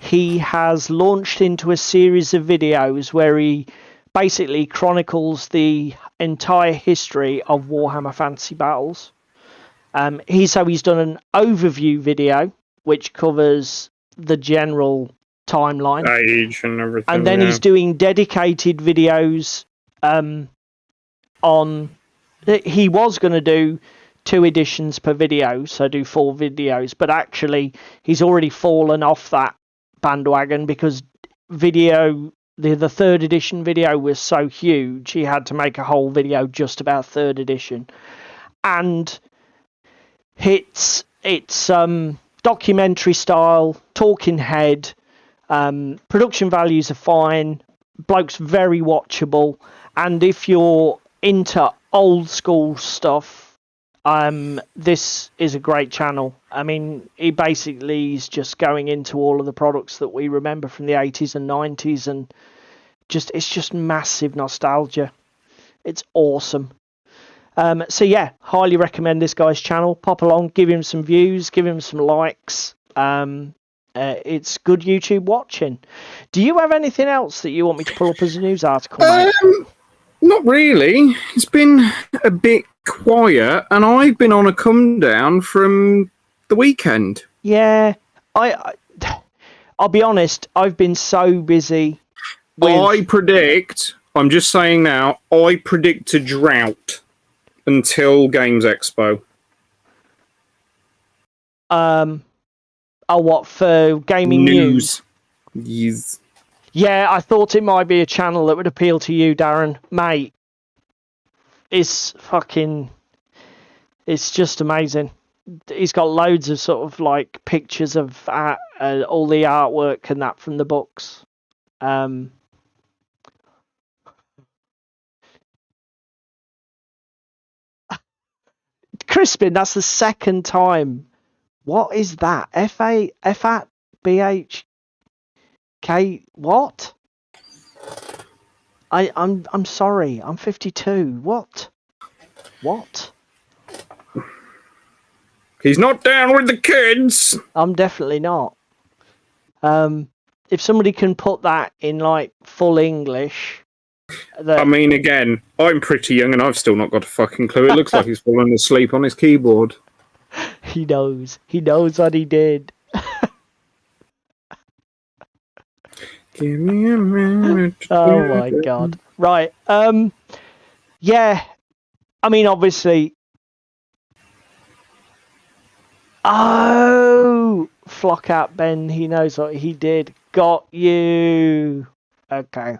he has launched into a series of videos where he basically chronicles the entire history of Warhammer Fantasy Battles. He's done an overview video which covers the general timeline, age and everything, and then he's doing dedicated videos on. He was going to do 2 editions per video, so do 4 videos, but actually he's already fallen off that bandwagon because the 3rd edition video was so huge he had to make a whole video just about 3rd edition. And it's documentary style, talking head, production values are fine, bloke's very watchable, and if you're into old school stuff, this is a great channel. I mean, he basically is just going into all of the products that we remember from the 80s and 90s, and it's just massive nostalgia. It's awesome. So yeah, highly recommend this guy's channel. Pop along, give him some views, give him some likes. It's good YouTube watching. Do you have anything else that you want me to pull up as a news article, mate? Not really. It's been a bit quiet, and I've been on a come down from the weekend. Yeah, I'll be honest. I've been so busy. I'm just saying now, I predict a drought until Games Expo. What, for gaming news? Yes. Yeah, I thought it might be a channel that would appeal to you, Darren. Mate, it's just amazing. He's got loads of sort of like pictures of all the artwork and that from the books. Crispin, that's the second time. What is that? FABHK? What? I'm sorry. I'm 52. What? He's not down with the kids. I'm definitely not. If somebody can put that in like full English. I mean, again, I'm pretty young and I've still not got a fucking clue. It looks like he's fallen asleep on his keyboard. He knows. He knows what he did. Give me a minute. Oh my god. Right. Yeah. I mean, obviously. Oh, flock out Ben. He knows what he did. Got you. Okay.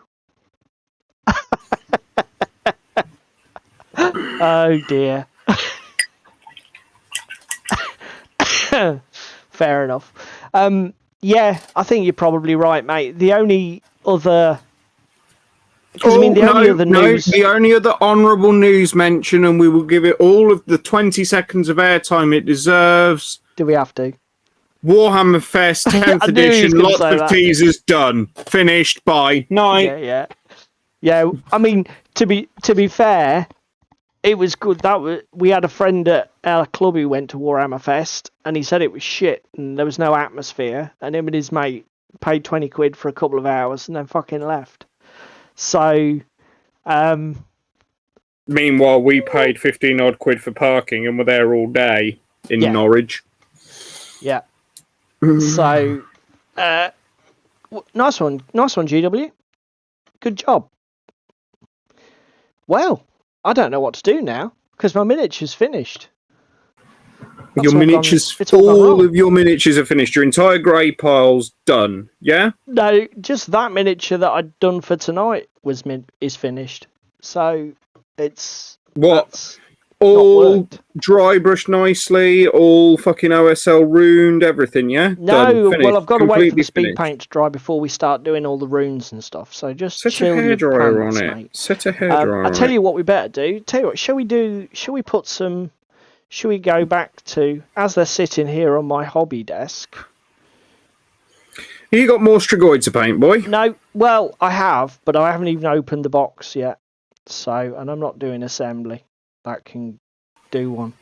Oh dear. Fair enough. Yeah, I think you're probably right, mate. The only other... The only other honourable news mention, and we will give it all of the 20 seconds of airtime it deserves. Do we have to? Warhammer Fest 10th edition, lots of teasers done. Finished by night. Yeah, I mean, to be fair, it was good. We had a friend at our club who went to Warhammer Fest, and he said it was shit, and there was no atmosphere, and him and his mate paid 20 quid for a couple of hours and then fucking left. So, meanwhile, we paid 15 odd quid for parking and were there all day in Norwich. Yeah. So, nice one, GW. Good job. Well, I don't know what to do now because my miniature's finished. Your miniatures, all of your miniatures are finished. Your entire grey pile's done. Yeah. No, just that miniature that I'd done for tonight is finished. So it's all dry brushed nicely, all fucking OSL ruined, everything. Yeah. No, well I've got to wait for the speed paint to dry before we start doing all the runes and stuff. So just set chill a hairdryer on it. mate. Set a hairdryer. I tell you what we better do. Shall we put some should we go back to, as they're sitting here on my hobby desk? You got more Strigoid to paint, boy? No, well, I have, but I haven't even opened the box yet. So, and I'm not doing assembly. That can do one.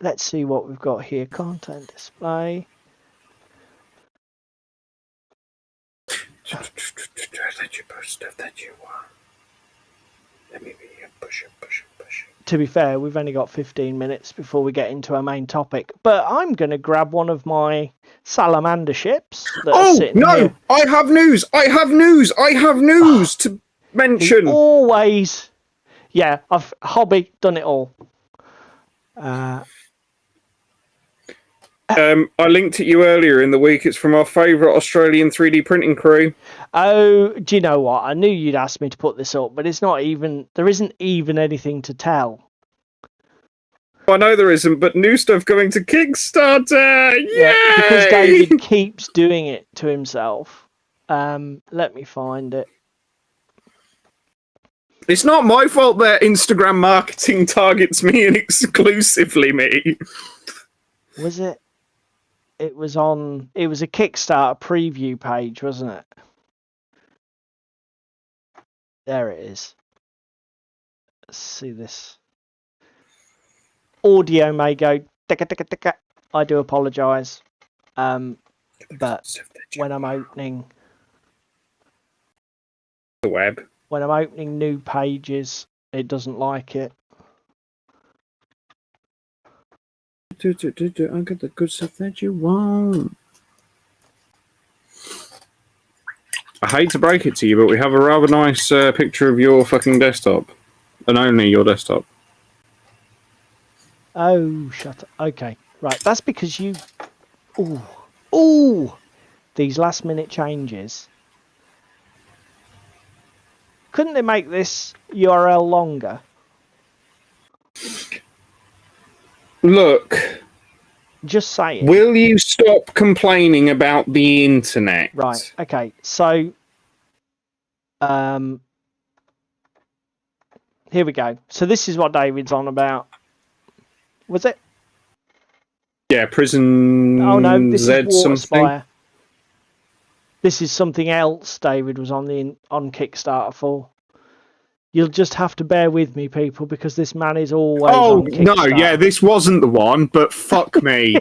Let's see what we've got here. Content display. To be fair, we've only got 15 minutes before we get into our main topic. But I'm going to grab one of my salamander ships. That are sitting here. I have news! I have news to mention. Always. Yeah, I've hobby done it all. I linked it you earlier in the week. It's from our favourite Australian 3D printing crew. Oh, do you know what? I knew you'd ask me to put this up, but it's not even. There isn't even anything to tell. I know there isn't, but new stuff going to Kickstarter! Yay! Yeah, because David keeps doing it to himself. Let me find it. It's not my fault that Instagram marketing targets me and exclusively me. Was it? It was on. It was a Kickstarter preview page, wasn't it? There it is. Let's see this. Audio may go ticka ticka ticka. I do apologise. But when I'm opening the web, when I'm opening new pages, it doesn't like it. I got the good stuff that you want. I hate to break it to you, but we have a rather nice picture of your fucking desktop. And only your desktop. Oh, shut up. Okay, right. That's because you... Ooh! These last minute changes. Couldn't they make this URL longer? Look. Just saying. Will you stop complaining about the internet? Right, okay. So, here we go. So this is what David's on about. Was it? Yeah, Prison Oh no, this Z is Water something. Spire. This is something else David was on Kickstarter for. You'll just have to bear with me, people, because this man is always on Kickstarter. No, yeah, this wasn't the one, but fuck me.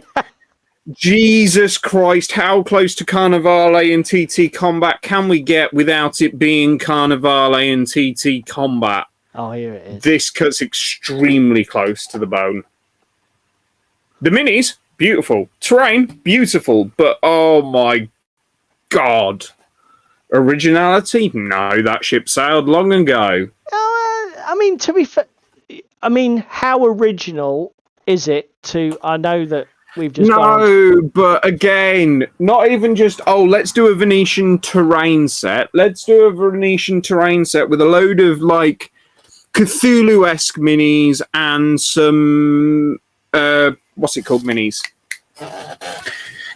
Jesus Christ, how close to Carnivale and TT Combat can we get without it being Carnivale and TT Combat? Oh, here it is. This cuts extremely close to the bone. The minis, beautiful. Terrain, beautiful. But, oh my God. Originality? No, that ship sailed long ago. I mean, to be fair, I mean, how original is it to... I know that we've just No, but again, not even just, let's do a Venetian terrain set. Let's do a Venetian terrain set with a load of, like, Cthulhu-esque minis and some... what's it called? Minis.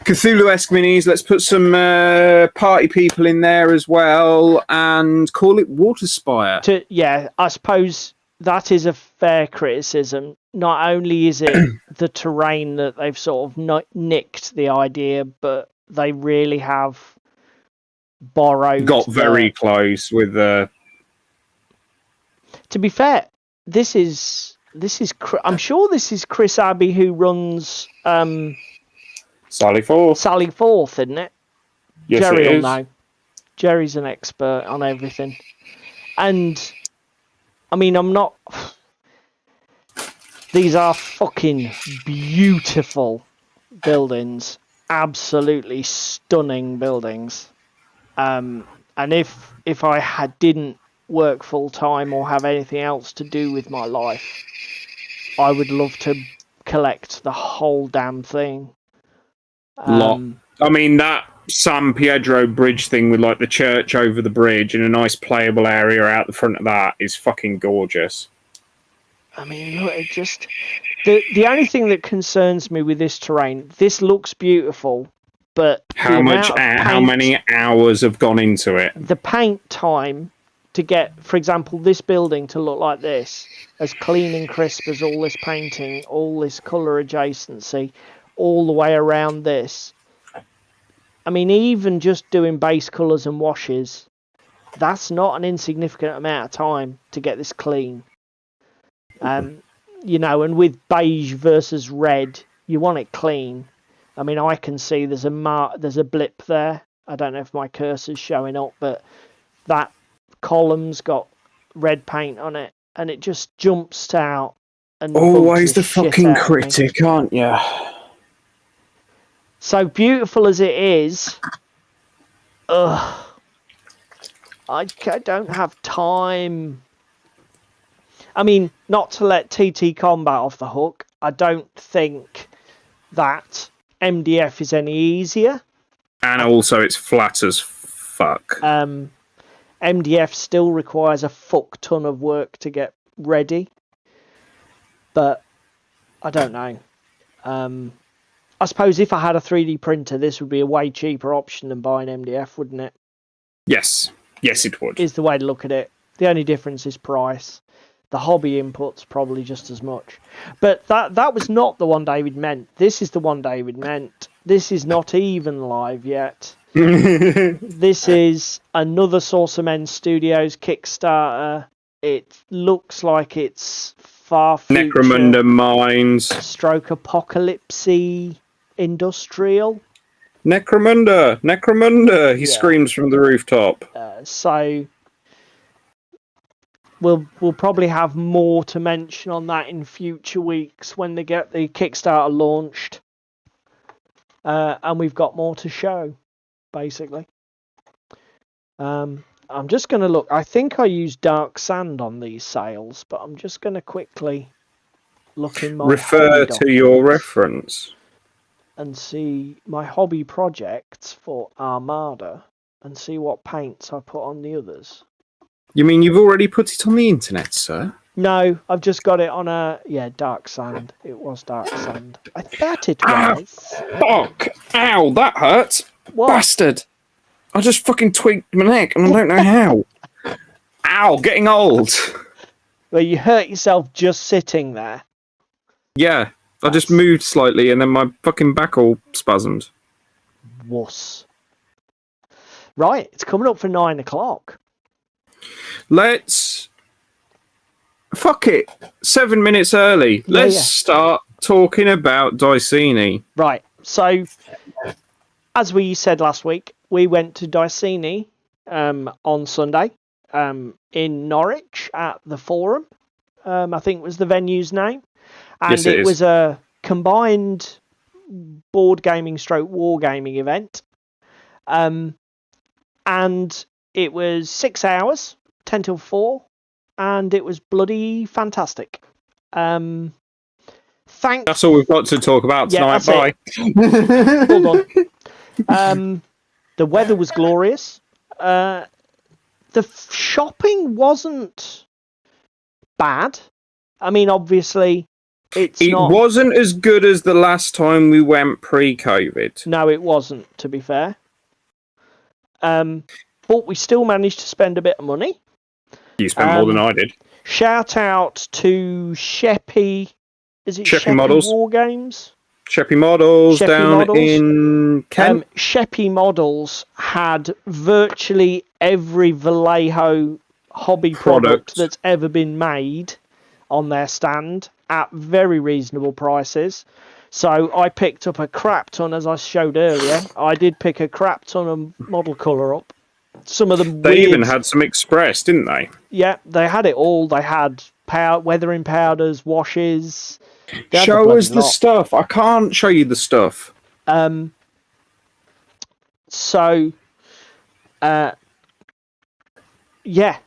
Cthulhu-esque minis. Let's put some party people in there as well and call it Water Spire. Yeah, I suppose that is a fair criticism. Not only is it the terrain that they've sort of nicked the idea, but they really have borrowed... Got very close with the... To be fair, this is I'm sure this is Chris Abbey who runs Sally Forth, isn't it? Yes, Jerry it will is. know. Jerry's an expert on everything. And I mean, I'm not... These are fucking beautiful buildings. Absolutely stunning buildings. And if I didn't work full time or have anything else to do with my life, I would love to collect the whole damn thing. I mean, that San Pietro bridge thing with like the church over the bridge and a nice playable area out the front of that is fucking gorgeous. I mean, look, it just... The only thing that concerns me with this terrain, this looks beautiful, but how many hours have gone into it? The paint time to get, for example, this building to look like this, as clean and crisp as all this painting, all this colour adjacency, all the way around this. I mean, even just doing base colours and washes, that's not an insignificant amount of time to get this clean. You know, and with beige versus red, you want it clean. I mean, I can see there's a blip there. I don't know if my cursor's showing up, but that column's got red paint on it, and it just jumps out. And always the fucking critic, aren't you? So beautiful as it is, I don't have time. I mean, not to let TT Combat off the hook, I don't think that MDF is any easier. And also it's flat as fuck. MDF still requires a fuck ton of work to get ready. But I don't know. I suppose if I had a 3D printer, this would be a way cheaper option than buying MDF, wouldn't it? Yes. Yes, it would. Is the way to look at it. The only difference is price. The hobby input's probably just as much. But that was not the one David meant. This is the one David meant. This is not even live yet. This is another Saucer Men Studios Kickstarter. It looks like it's far future. Necromunda Mines. Stroke apocalypse industrial. Necromunda! He screams from the rooftop. So we'll probably have more to mention on that in future weeks when they get the Kickstarter launched. And we've got more to show, basically. I'm just going to look. I think I used dark sand on these sails, but I'm just going to quickly look in my refer to your reference and see my hobby projects for Armada and see what paints I put on the others. You mean you've already put it on the internet, sir? No, I've just got it on dark sand. It was dark sand. I thought it was. Fuck! Ow, that hurt! What? Bastard! I just fucking tweaked my neck and I don't know how. Ow, getting old. Well, you hurt yourself just sitting there. Yeah, I just moved slightly and then my fucking back all spasmed. Wuss. Right, it's coming up for 9 o'clock. Let's... Fuck it. 7 minutes early. Let's start talking about Diceni. Right, so... As we said last week, we went to Diceni on Sunday in Norwich at the Forum. I think was the venue's name. And yes, it was a combined board gaming stroke wargaming event. And it was 6 hours, 10 till 4, and it was bloody fantastic. Thanks. That's all we've got to talk about tonight. Bye. Hold on. The weather was glorious. The shopping wasn't bad. I mean, obviously, it wasn't as good as the last time we went pre-COVID. No, it wasn't, to be fair. But we still managed to spend a bit of money. You spent more than I did. Shout out to Sheppy. Is it Sheppy Models? War Games? Sheppy Models down in Kent. Sheppy Models had virtually every Vallejo hobby product that's ever been made on their stand at very reasonable prices. So I picked up a crap ton, as I showed earlier. I did pick a crap ton of model colour up. Some of them They even had some Express, didn't they? Yeah, they had it all. They had weathering powders, washes. Show us the stuff. I can't show you the stuff. Yeah,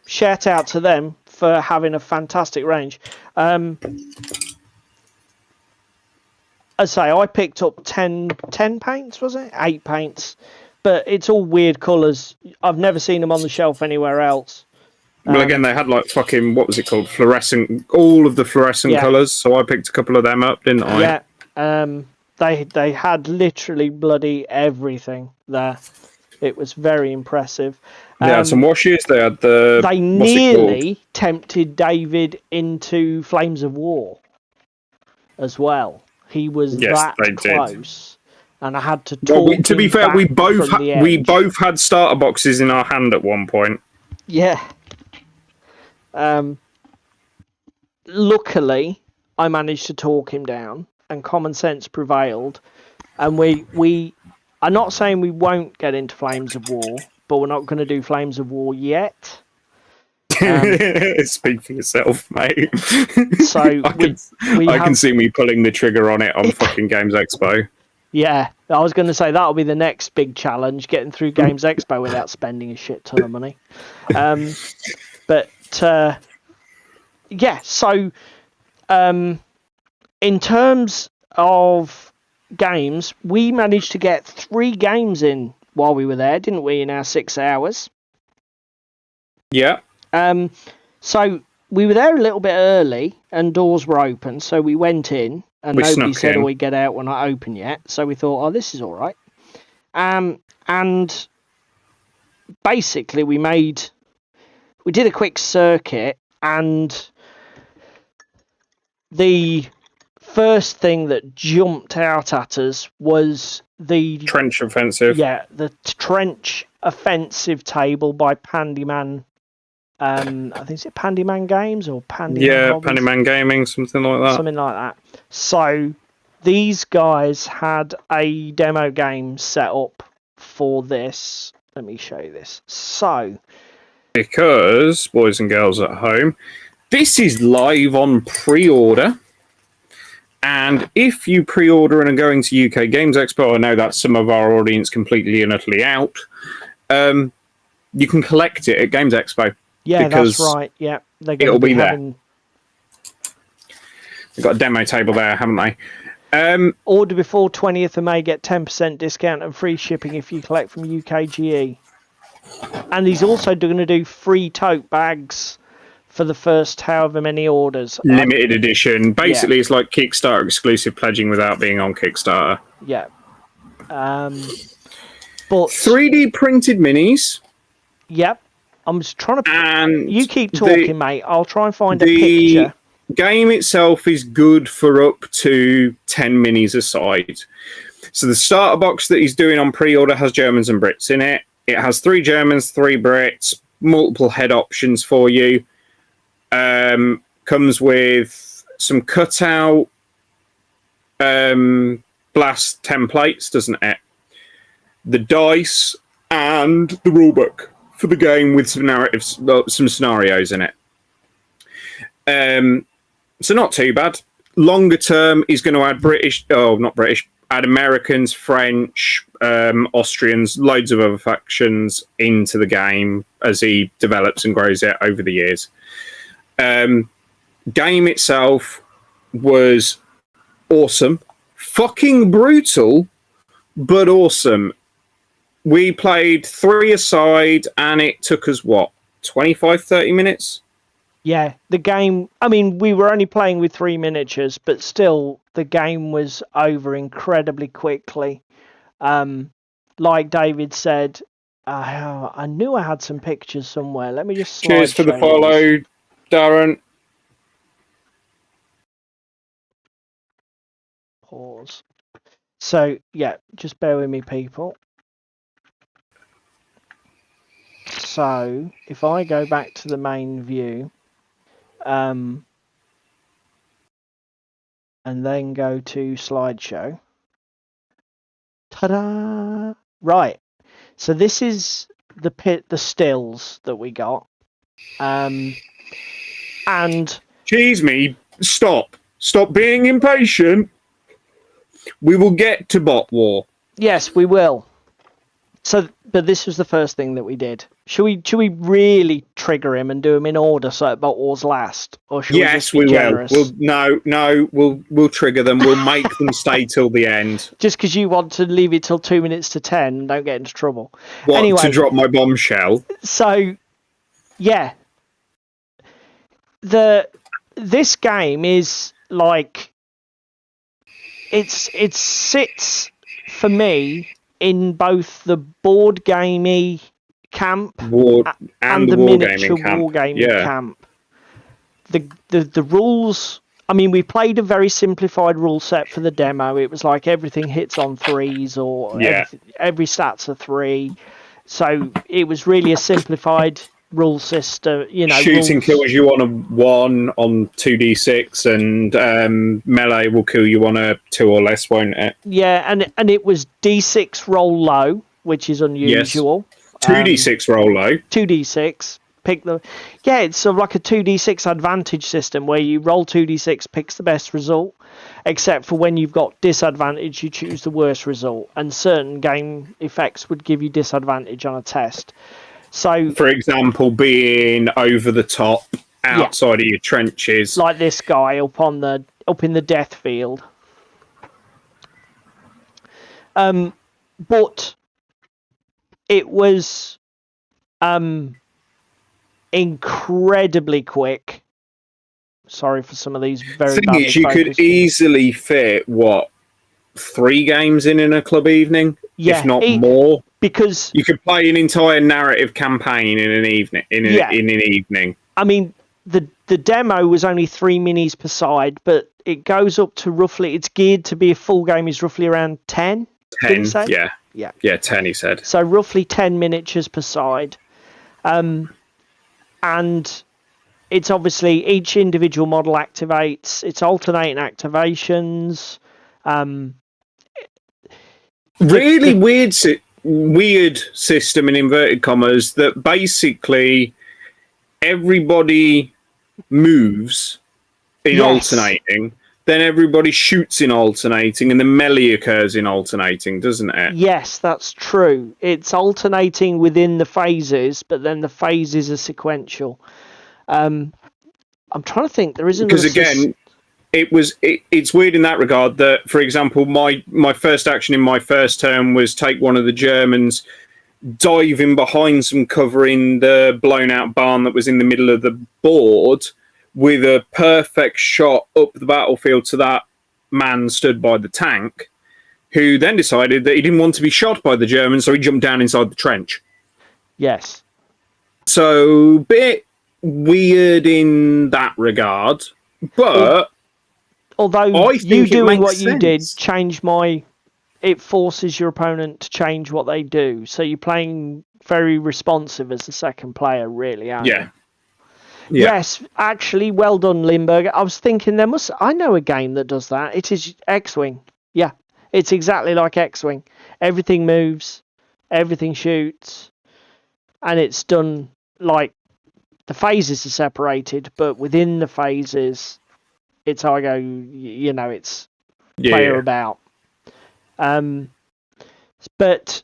shout out to them for having a fantastic range. I say I picked up 10 paints, was it? 8 paints. But it's all weird colours. I've never seen them on the shelf anywhere else. Well, again, they had like fucking, what was it called? Fluorescent, all of the fluorescent colours. So I picked a couple of them up, didn't I? Yeah. They had literally bloody everything there. It was very impressive. They had some washes. They had the. They nearly tempted David into Flames of War as well. He was that close, and I had to talk. To be fair, we both had starter boxes in our hand at one point. Yeah. Luckily, I managed to talk him down, and common sense prevailed. And we I'm not saying we won't get into Flames of War, but we're not going to do Flames of War yet. Speak for yourself, mate. So I can see me pulling the trigger on it on fucking Games Expo. Yeah, I was going to say that'll be the next big challenge, getting through Games Expo without spending a shit ton of money. Yeah, so in terms of games, we managed to get 3 games in while we were there, didn't we, in our 6 hours? Yeah. So we were there a little bit early and doors were open, so we went in and nobody said, "Oh, we get out, we're not open yet." So we thought, "Oh, this is all right." And basically we did a quick circuit, and the first thing that jumped out at us was the trench offensive. Yeah, the trench offensive table by Pandyman. I think it's Pandyman Games or Pandyman. Yeah, Hobbies? Pandyman Gaming, something like that. Something like that. So these guys had a demo game set up for this. Let me show you this. So, because, boys and girls at home, this is live on pre-order. And if you pre-order and are going to UK Games Expo, I know that's some of our audience completely and utterly out, you can collect it at Games Expo. Yeah, that's right. Yeah, it'll be there. They've got a demo table there, haven't they? Order before 20th of May, get 10% discount and free shipping if you collect from UKGE. And he's also going to do free tote bags for the first however many orders. Limited edition. Basically, It's like Kickstarter exclusive pledging without being on Kickstarter. Yeah. But 3D printed minis. Yep. I'm just trying to... And you keep talking, mate. I'll try and find a picture. The game itself is good for up to 10 minis a side. So the starter box that he's doing on pre-order has Germans and Brits in it. It has 3 Germans, 3 Brits, multiple head options for you. Comes with some cutout blast templates, doesn't it? The dice and the rulebook for the game with some narratives, some scenarios in it. So not too bad. Longer term, he's going to add add Americans, French, Austrians, loads of other factions into the game as he develops and grows it over the years. Game itself was awesome. Fucking brutal, but awesome. We played 3 aside and it took us, 25, 30 minutes? Yeah, the game, I mean, we were only playing with 3 miniatures, but still, the game was over incredibly quickly. Like David said, I knew I had some pictures somewhere. Let me just Cheers for the follow, Darren. Pause. So, yeah, just bear with me, people. So, if I go back to the main view, and then go to slideshow. Ta-da! Right. So this is the stills that we got. And Cheese me, stop being impatient. We will get to bot war. Yes, we will. So, but this was the first thing that we did. Should we really trigger him and do him in order so that bot wars last, or should we just be generous? We'll trigger them. We'll make them stay till the end. Just because you want to leave it till 2 minutes to 10 and don't get into trouble. Anyway, to drop my bombshell? So, yeah, this game is like it sits for me in both the board gamey camp and the the miniature wargaming camp. The rules. I mean, we played a very simplified rule set for the demo. It was like everything hits on threes, or every stat's a 3. So it was really a simplified rule system. Shooting kills you on a 1 on 2d6, and melee will kill you on a 2 or less, won't it? Yeah, and it was d6 roll low, which is unusual. Yes. 2d6 roll low. 2d6. It's sort of like a 2d6 advantage system where you roll 2d6, picks the best result, except for when you've got disadvantage, you choose the worst result, and certain game effects would give you disadvantage on a test. So, for example, being over the top outside of your trenches, like this guy up in the death field. But it was incredibly quick. Sorry for some of these very thing is, you could easily fit 3 games in a club evening, if not more, because you could play an entire narrative campaign in an evening. In an evening. I mean, the demo was only 3 minis per side, but it goes up to roughly. It's geared to be a full game. Is roughly around 10. 10, did he say? Yeah, 10. He said. So roughly 10 miniatures per side. And it's obviously each individual model activates. It's alternating activations. Really weird system in inverted commas that basically everybody moves in alternating, then everybody shoots in alternating, and the melee occurs in alternating, doesn't it? Yes, that's true. It's alternating within the phases, but then the phases are sequential. I'm trying to think. There isn't, because again, it's weird in that regard that, for example, my first action in my first turn was take one of the Germans, dive in behind some cover in the blown out barn that was in the middle of the board, with a perfect shot up the battlefield to that man stood by the tank, who then decided that he didn't want to be shot by the Germans, so he jumped down inside the trench. Yes. So, bit weird in that regard, but although you doing what you did it forces your opponent to change what they do, so you're playing very responsive as the second player, really, aren't you? Yes, actually, well done, Limburger. I was thinking I know a game that does that. It is X-Wing. Yeah, it's exactly like X-Wing. Everything moves, everything shoots, and it's done like the phases are separated, but within the phases, it's it's player about. But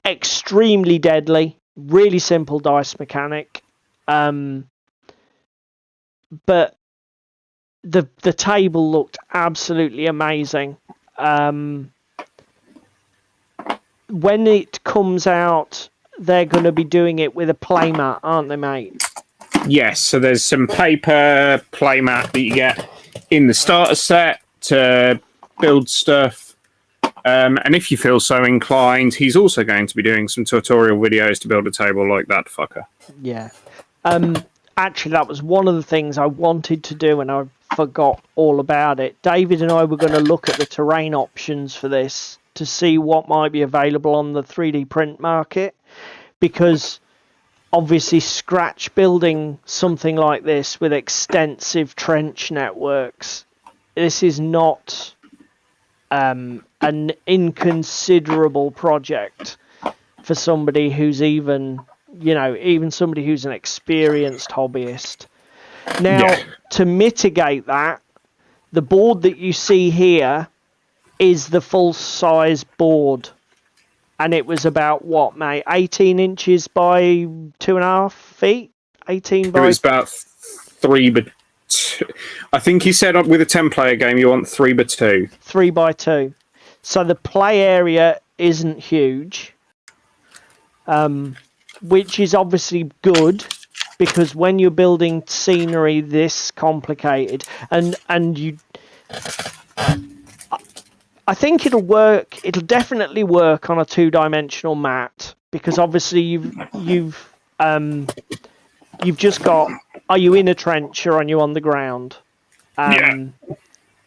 extremely deadly, really simple dice mechanic. But the table looked absolutely amazing. When it comes out, they're going to be doing it with a playmat, aren't they, mate? Yes, so there's some paper playmat that you get in the starter set to build stuff. And if you feel so inclined, he's also going to be doing some tutorial videos to build a table like that fucker. Yeah. Actually, that was one of the things I wanted to do, and I forgot all about it. David and I were going to look at the terrain options for this to see what might be available on the 3D print market, because obviously scratch building something like this with extensive trench networks, this is not an inconsiderable project for somebody who's even somebody who's an experienced hobbyist. Now, to mitigate that, the board that you see here is the full-size board. And it was about, 18 inches by 2.5 feet? 18 by... It was about 3 by 2. I think he said with a 10-player game you want 3 by 2. 3 by 2. So the play area isn't huge. Which is obviously good, because when you're building scenery this complicated, and I think it'll work. It'll definitely work on a 2-dimensional mat because obviously you've just got. Are you in a trench or are you on the ground?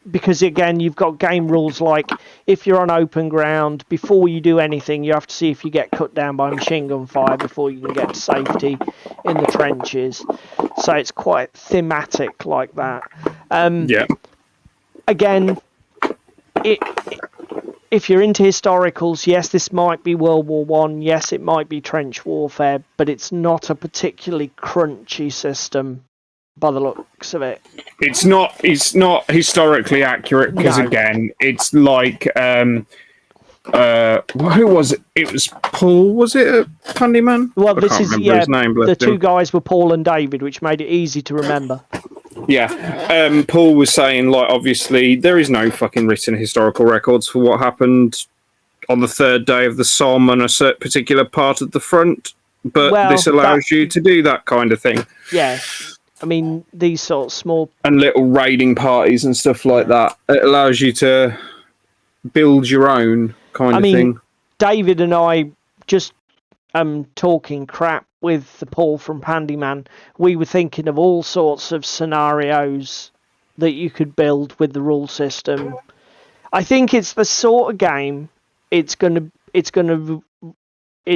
Because again, you've got game rules like if you're on open ground, before you do anything, you have to see if you get cut down by machine gun fire before you can get to safety in the trenches. So it's quite thematic like that. Again, if you're into historicals, yes, this might be World War One. Yes, it might be trench warfare, but it's not a particularly crunchy system by the looks of it. It's not historically accurate because again, it's like who was it? It was Paul. Was it a handyman? Well, I can't remember his name. The two guys were Paul and David, which made it easy to remember. Yeah, Paul was saying, like, obviously there is no fucking written historical records for what happened on the third day of the Somme on a particular part of the front, but this allows you to do that kind of thing. Yeah, I mean, these sort of small... And little raiding parties and stuff like that. It allows you to build your own kind of thing. David and I just talking crap with the Paul from Pandyman. We were thinking of all sorts of scenarios that you could build with the rule system. I think it's the sort of game its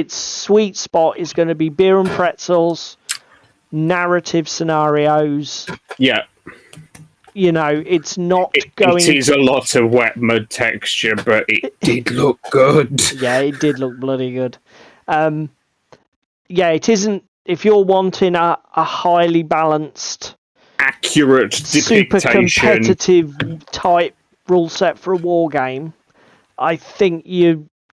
sweet spot is going to be beer and pretzels, narrative scenarios. Yeah. You know, it's not going... It is a lot of wet mud texture, but it did look good. Yeah, it did look bloody good. Yeah, it isn't... If you're wanting a highly balanced... accurate depiction... super competitive type rule set for a war game, I think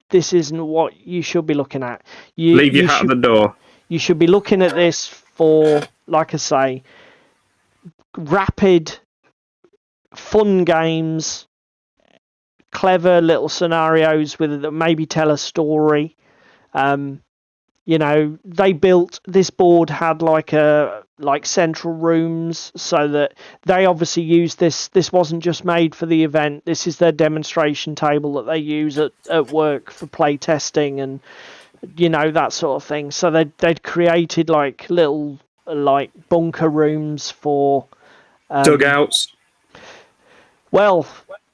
this isn't what you should be looking at. Leave your hat at the door. You should be looking at this for, like I say, rapid, fun games, clever little scenarios with it that maybe tell a story. You know, they built this board had like central rooms, so that they obviously used this. This wasn't just made for the event. This is their demonstration table that they use at work for play testing and, you know, that sort of thing. So they'd created like little like bunker rooms for dugouts. Well,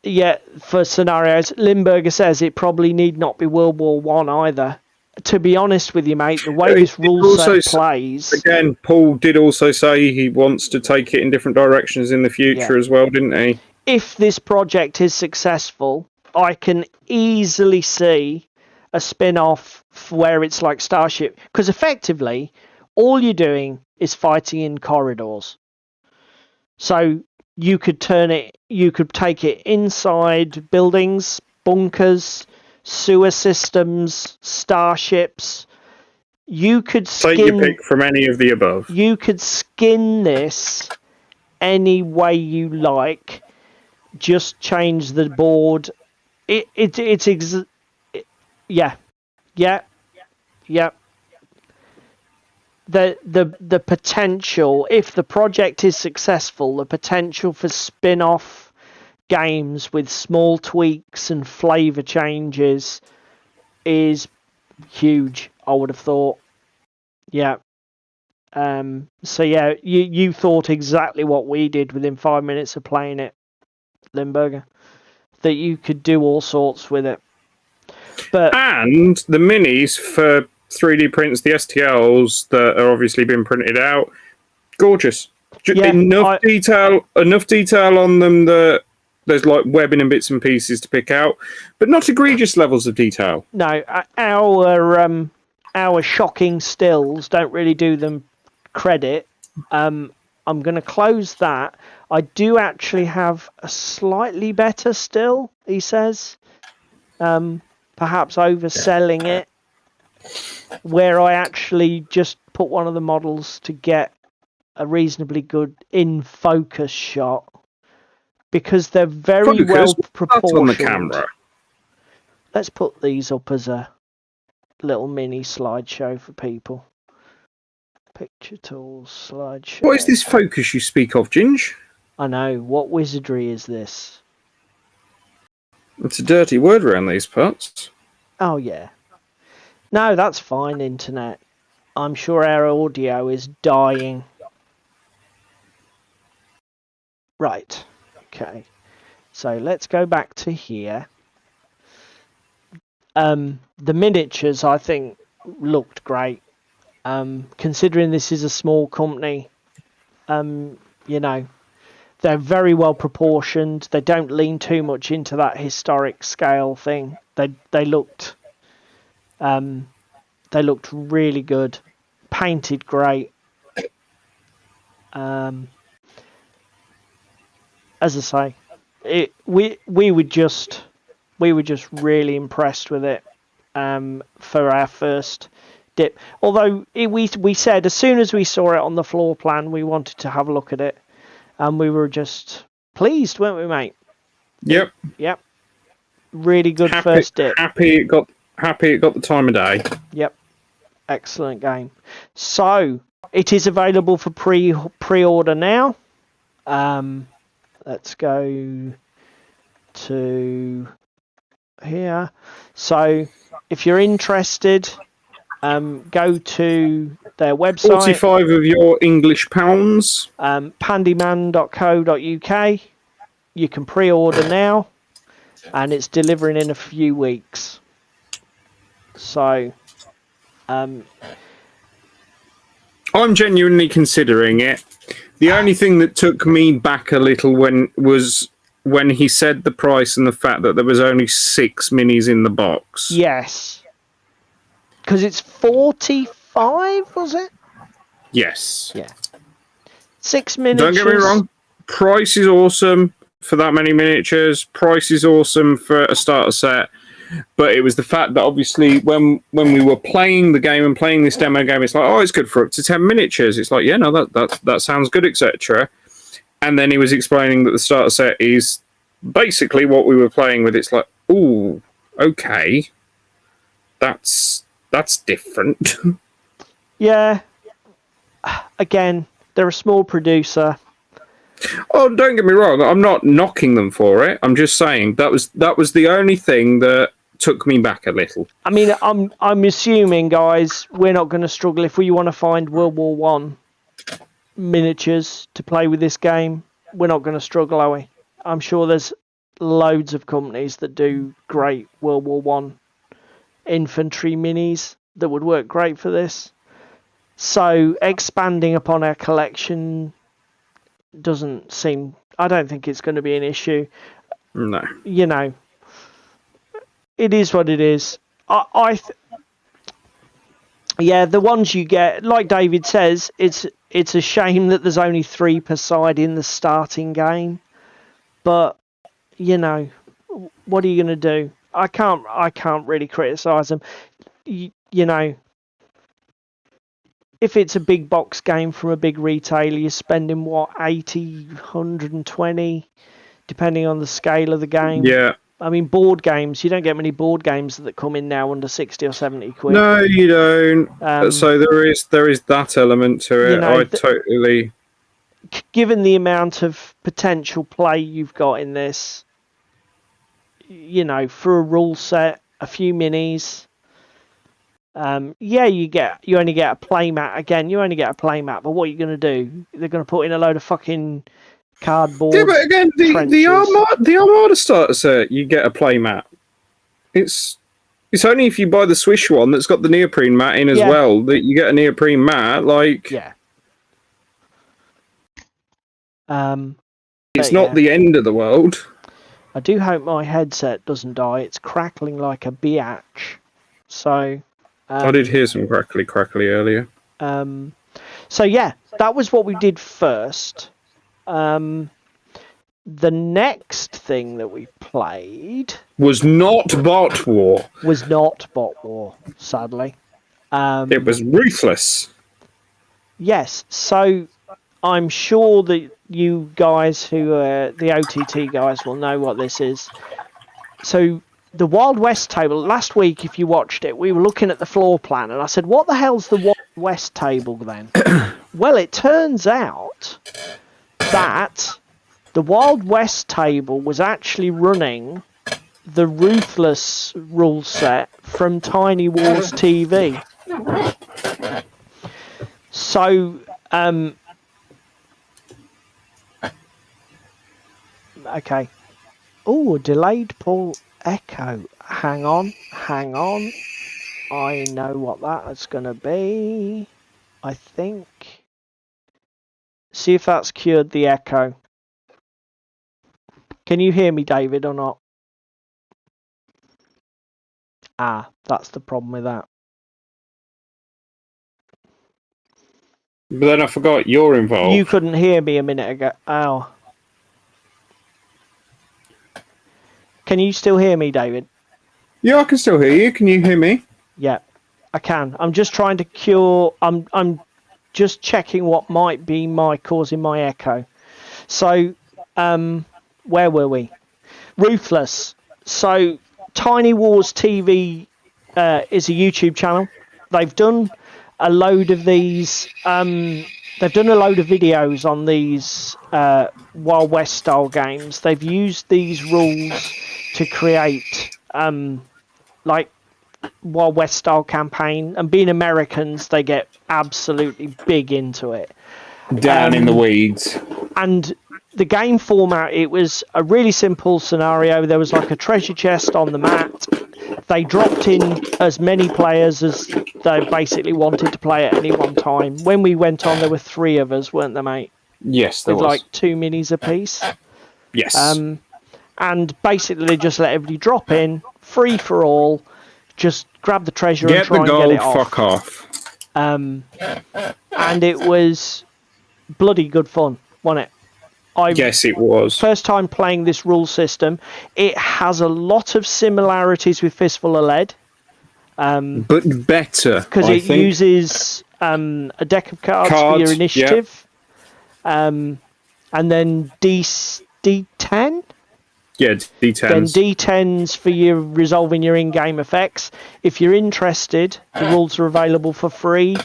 yeah, for scenarios. Limburger says it probably need not be World War One either. To be honest with you, mate, the way this rule set plays... Again, Paul did also say he wants to take it in different directions in the future as well, didn't he? If this project is successful, I can easily see a spin-off where it's like Starship. Because effectively, all you're doing is fighting in corridors. So you could take it inside buildings, bunkers... sewer systems, starships. You could take your pick from any of the above. You could skin this any way you like. Just change the board. Yeah. The potential, if the project is successful, the potential for spin-off games with small tweaks and flavour changes is huge, I would have thought. Yeah. So yeah, you thought exactly what we did within 5 minutes of playing it, Limburger. That you could do all sorts with it. And the minis for 3D prints, the STLs that are obviously been printed out, gorgeous. Enough detail on them that there's like webbing and bits and pieces to pick out, but not egregious levels of detail. No, our shocking stills don't really do them credit. I'm going to close that. I do actually have a slightly better still, he says. Perhaps overselling it, where I actually just put one of the models to get a reasonably good in-focus shot. Because they're very well proportioned. On the camera. Let's put these up as a little mini slideshow for people. Picture tools, slideshow. What is this focus you speak of, Ginge? I know. What wizardry is this? It's a dirty word around these parts. Oh, yeah. No, that's fine, internet. I'm sure our audio is dying. Right. Okay. So let's go back to here. The miniatures, I think, looked great. Considering this is a small company, you know, they're very well proportioned. They don't lean too much into that historic scale thing. They looked really good, painted great. As I say, we were just really impressed with it for our first dip. Although we said as soon as we saw it on the floor plan, we wanted to have a look at it, and we were just pleased, weren't we, mate? Yep. Yep. Really good first dip. Happy it got the time of day. Yep. Excellent game. So it is available for pre-order now. Let's go to here. So if you're interested, go to their website. 45 of your English pounds. Pandyman.co.uk. You can pre-order now, and it's delivering in a few weeks. So, I'm genuinely considering it. The only thing that took me back a little was when he said the price and the fact that there was only 6 minis in the box. Yes. Because it's 45, was it? Yes. Yeah. 6 miniatures. Don't get me wrong. Price is awesome for that many miniatures. Price is awesome for a starter set. But it was the fact that obviously when we were playing the game and playing this demo game, it's like, oh, it's good for up to 10 miniatures. It's like, yeah, no, that sounds good, etc. And then he was explaining that the starter set is basically what we were playing with. It's like, ooh, okay, that's different. Yeah. Again, they're a small producer. Oh, don't get me wrong. I'm not knocking them for it. I'm just saying that was the only thing that took me back a little. I mean, I'm assuming, guys, we're not going to struggle if we want to find World War One miniatures to play with this game. We're not going to struggle, are we? I'm sure there's loads of companies that do great World War One infantry minis that would work great for this. So expanding upon our collection doesn't seem. I don't think it's going to be an issue. No. You know, it is what it is. Yeah, the ones you get, like David says, it's a shame that there's only 3 per side in the starting game. But you know, what are you going to do? I can't really criticise them. You know, if it's a big box game from a big retailer, you're spending what, 80, 120, depending on the scale of the game. Yeah. I mean, board games, you don't get many board games that come in now under 60 or 70 quid. No, you don't. So there is that element to it. You know, totally. Given the amount of potential play you've got in this, you know, for a rule set, a few minis. Yeah, you only get a playmat. Again, you only get a playmat, but what are you going to do? They're going to put in a load of fucking cardboard. Yeah, but again, the Armada starter set, you get a playmat. It's only if you buy the Swish one that's got the neoprene mat in as well that you get a neoprene mat. Like, yeah. It's not the end of the world. I do hope my headset doesn't die. It's crackling like a biatch. So. I did hear some crackly earlier. So yeah, that was what we did first. The next thing that we played was not Bot War. Sadly. It was Ruthless. Yes, so I'm sure that you guys who are the OTT guys will know what this is. So the Wild West table, last week, if you watched it, we were looking at the floor plan, and I said, what the hell's the Wild West table then? Well, it turns out that the Wild West table was actually running the Ruthless rule set from Tiny Wars TV. So, okay. Oh, delayed Paul echo. Hang on. I know what that's going to be. I think. See if that's cured the echo. Can you hear me, David, or not? Ah, that's the problem with that. But then I forgot you're involved. You couldn't hear me a minute ago. Oh. Can you still hear me, David? Yeah, I can still hear you. Can you hear me? Yeah, I can. I'm just trying to cure. I'm just checking what might be causing my echo. So, where were we? Ruthless. So, Tiny Wars TV is a YouTube channel. They've done a load of these. They've done a load of videos on these Wild West style games. They've used these rules to create like Wild West style campaign, and being Americans, they get absolutely big into it. Down in the weeds. And the game format, it was a really simple scenario. There was like a treasure chest on the mat. They dropped in as many players as they basically wanted to play at any one time. When we went on, there were 3 of us, weren't there, mate? Yes, there With was. like 2 minis apiece. Yes. And basically they just let everybody drop in, free for all, just grab the treasure and Get try the and get it gold, off. fuck off. And it was bloody good fun, wasn't it? Yes, it was. First time playing this rule system. It has a lot of similarities with Fistful of Lead. But better, Because it uses a deck of cards for your initiative. Yep. And then D10? Yeah, D10s. Then D10s for your resolving your in-game effects. If you're interested, the rules are available for free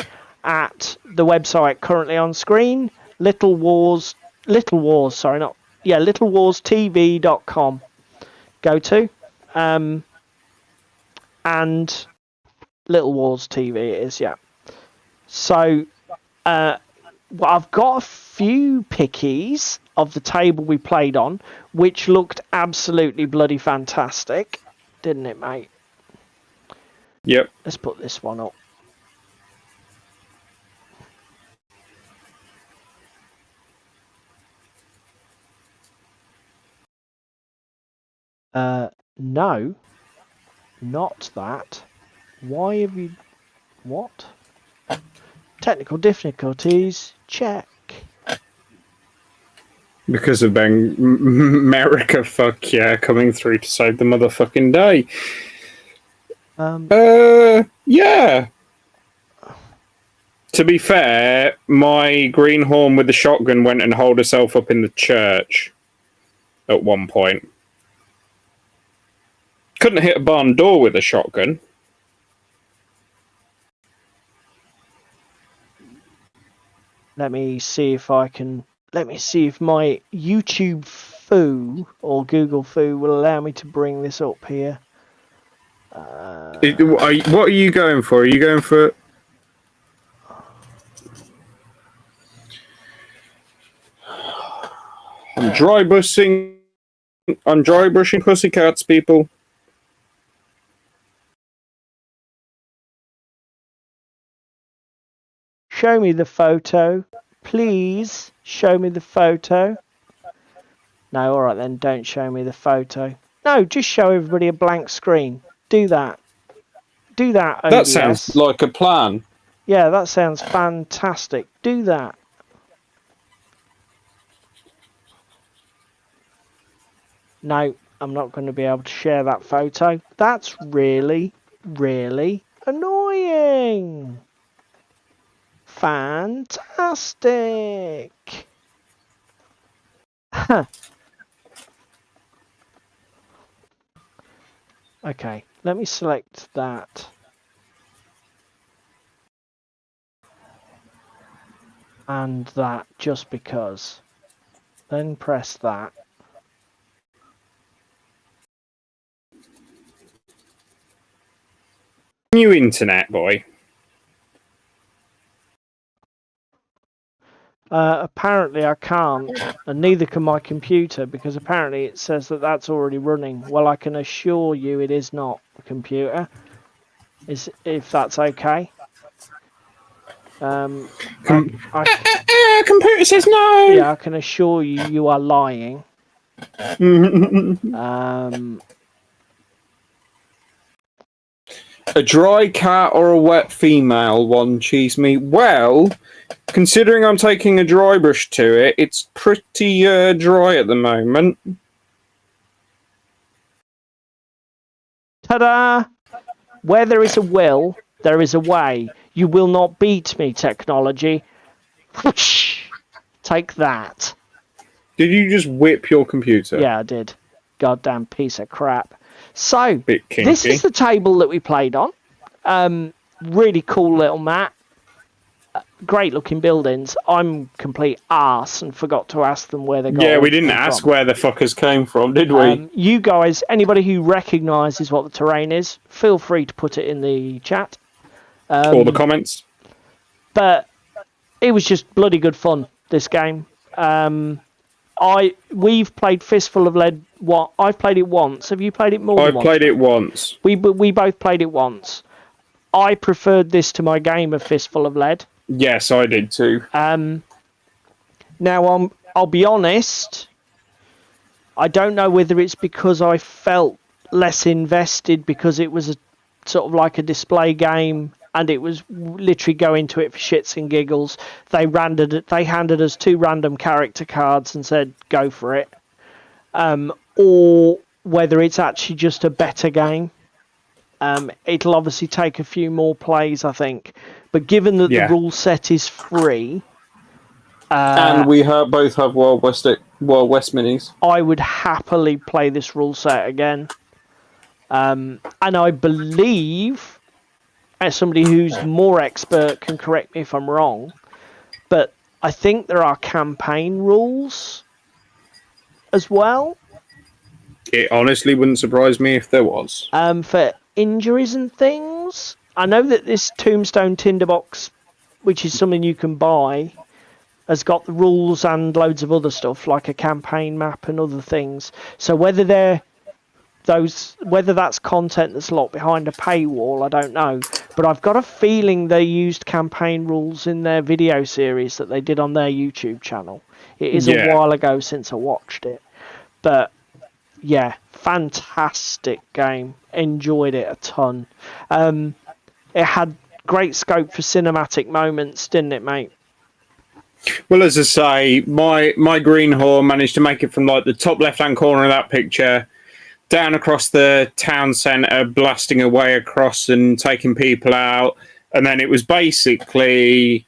at the website currently on screen, littlewarstv.com. Go to. And Little Wars TV it is, yeah. So, I've got a few pickies of the table we played on, which looked absolutely bloody fantastic, didn't it, mate? Yep. Let's put this one up. No, not that. Why have you... What? Technical difficulties, check. Because of America, fuck yeah, coming through to save the motherfucking day. Yeah. To be fair, my greenhorn with the shotgun went and holed herself up in the church at one point. Couldn't hit a barn door with a shotgun. Let me see if I can... Let me see if my YouTube foo or Google foo will allow me to bring this up here. What are you going for? Are you going for... I'm dry brushing pussycats, people. Show me the photo. Please show me the photo. No, alright then, don't show me the photo. No, just show everybody a blank screen. Do that. Do that, OBS. That sounds like a plan. Yeah, that sounds fantastic. Do that. No, I'm not going to be able to share that photo. That's really, really annoying. Fantastic. Huh. Okay, let me select that. And that, just because. Then press that. you internet, boy? Apparently I can't, and neither can my computer, because apparently it says that that's already running. Well, I can assure you it is not the computer, if that's okay. Computer says no! Yeah, I can assure you you are lying. A dry cat or a wet female, one cheese me. Well, considering I'm taking a dry brush to it, it's pretty dry at the moment. Ta-da! Where there is a will, there is a way. You will not beat me, technology. Whoosh! Take that. Did you just whip your computer? Yeah, I did. Goddamn piece of crap. So, Bit kinky. this is the table that we played on. Really cool little map. Great looking buildings. I'm complete arse and forgot to ask them where they got. Yeah, we didn't ask where the fuckers came from, did we? You guys, anybody who recognises what the terrain is, feel free to put it in the chat. Or the comments. But it was just bloody good fun, this game. We've played Fistful of Lead. I've played it once. Have you played it more than once? I've played it once. We both played it once. I preferred this to my game of Fistful of Lead. Yes, I did too. Now, I'll be honest, I don't know whether it's because I felt less invested because it was a sort of like a display game and it was literally go into it for shits and giggles. They handed us 2 random character cards and said, go for it. Or whether it's actually just a better game. It'll obviously take a few more plays, I think. But given that the rule set is free... and we both have Wild West minis. I would happily play this rule set again. And I believe, as somebody who's more expert can correct me if I'm wrong, but I think there are campaign rules as well. It honestly wouldn't surprise me if there was. For injuries and things. I know that this Tombstone Tinderbox, which is something you can buy, has got the rules and loads of other stuff like a campaign map and other things. So whether that's content that's locked behind a paywall, I don't know. But I've got a feeling they used campaign rules in their video series that they did on their YouTube channel. It is a while ago since I watched it. But yeah, fantastic game. Enjoyed it a ton. It had great scope for cinematic moments, didn't it, mate? Well, as I say, my greenhorn managed to make it from like the top left-hand corner of that picture down across the town centre, blasting away across and taking people out. And then it was basically